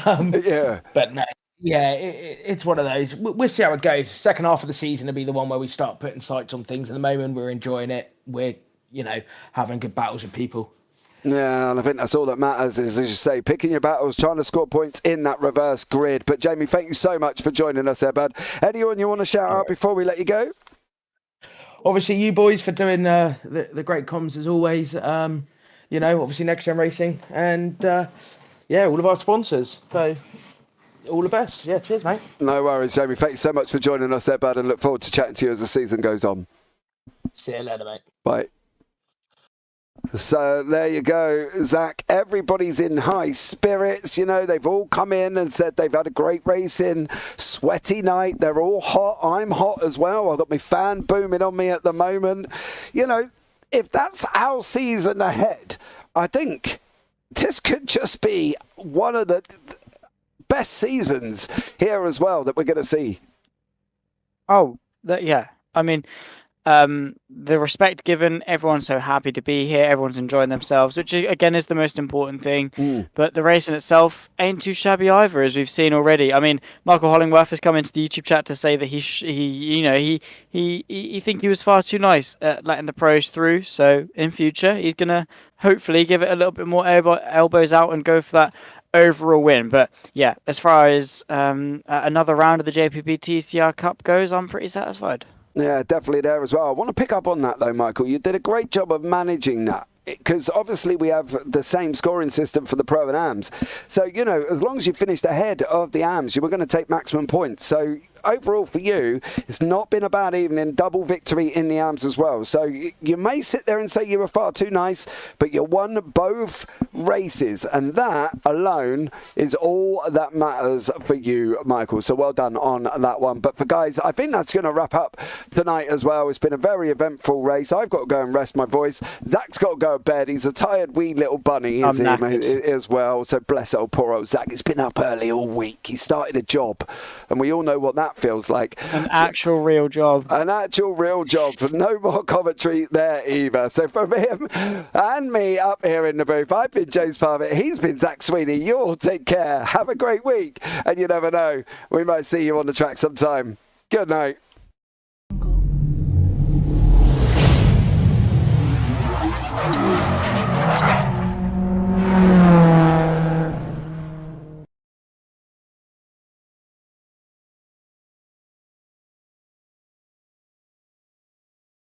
Yeah. But no, yeah, it's one of those. We'll see how it goes. Second half of the season will be the one where we start putting sights on things. At the moment, we're enjoying it. We're, you know, having good battles with people. Yeah, and I think that's all that matters is, as you say, picking your battles, trying to score points in that reverse grid. But, Jamie, thank you so much for joining us there, bud. Anyone you want to shout out before we let you go? Obviously, you boys for doing the great comms as always. You know, obviously, Next Gen Racing. And, yeah, all of our sponsors. So, all the best. Yeah, cheers, mate. No worries, Jamie. Thank you so much for joining us there, bud, and look forward to chatting to you as the season goes on. See you later, mate. Bye. So there you go, Zach. Everybody's in high spirits. You know, they've all come in and said they've had a great racing, sweaty night. They're all hot. I'm hot as well. I've got my fan booming on me at the moment. You know, if that's our season ahead, I think this could just be one of the best seasons here as well that we're going to see. Oh, yeah. I mean, the respect given, everyone's so happy to be here, everyone's enjoying themselves, which again is the most important thing. But the racing itself ain't too shabby either, as we've seen already. I mean, Michael Hollingworth has come into the YouTube chat to say that he think he was far too nice at letting the pros through. So in future, he's gonna hopefully give it a little bit more elbows out and go for that overall win. But yeah, as far as another round of the JPB TCR Cup goes, I'm pretty satisfied. Yeah, definitely there as well. I want to pick up on that though, Michael. You did a great job of managing that. Because obviously we have the same scoring system for the Pro and AMs. So, you know, as long as you finished ahead of the AMs, you were going to take maximum points. So overall for you, it's not been a bad evening, double victory in the AMs as well. So you may sit there and say you were far too nice, but you won both races. And that alone is all that matters for you, Michael. So well done on that one. But for guys, I think that's going to wrap up tonight as well. It's been a very eventful race. I've got to go and rest my voice. Zach's got to go to bed. He's a tired wee little bunny, is he, as well. So bless old poor old Zach. He's been up early all week. He started a job. And we all know what that feels like. An actual real job. An actual real job. No more commentary there either. So from him and me up here in the booth, I've been James Parfitt. He's been Zach Sweeney. You all take care. Have a great week. And you never know, we might see you on the track sometime. Good night.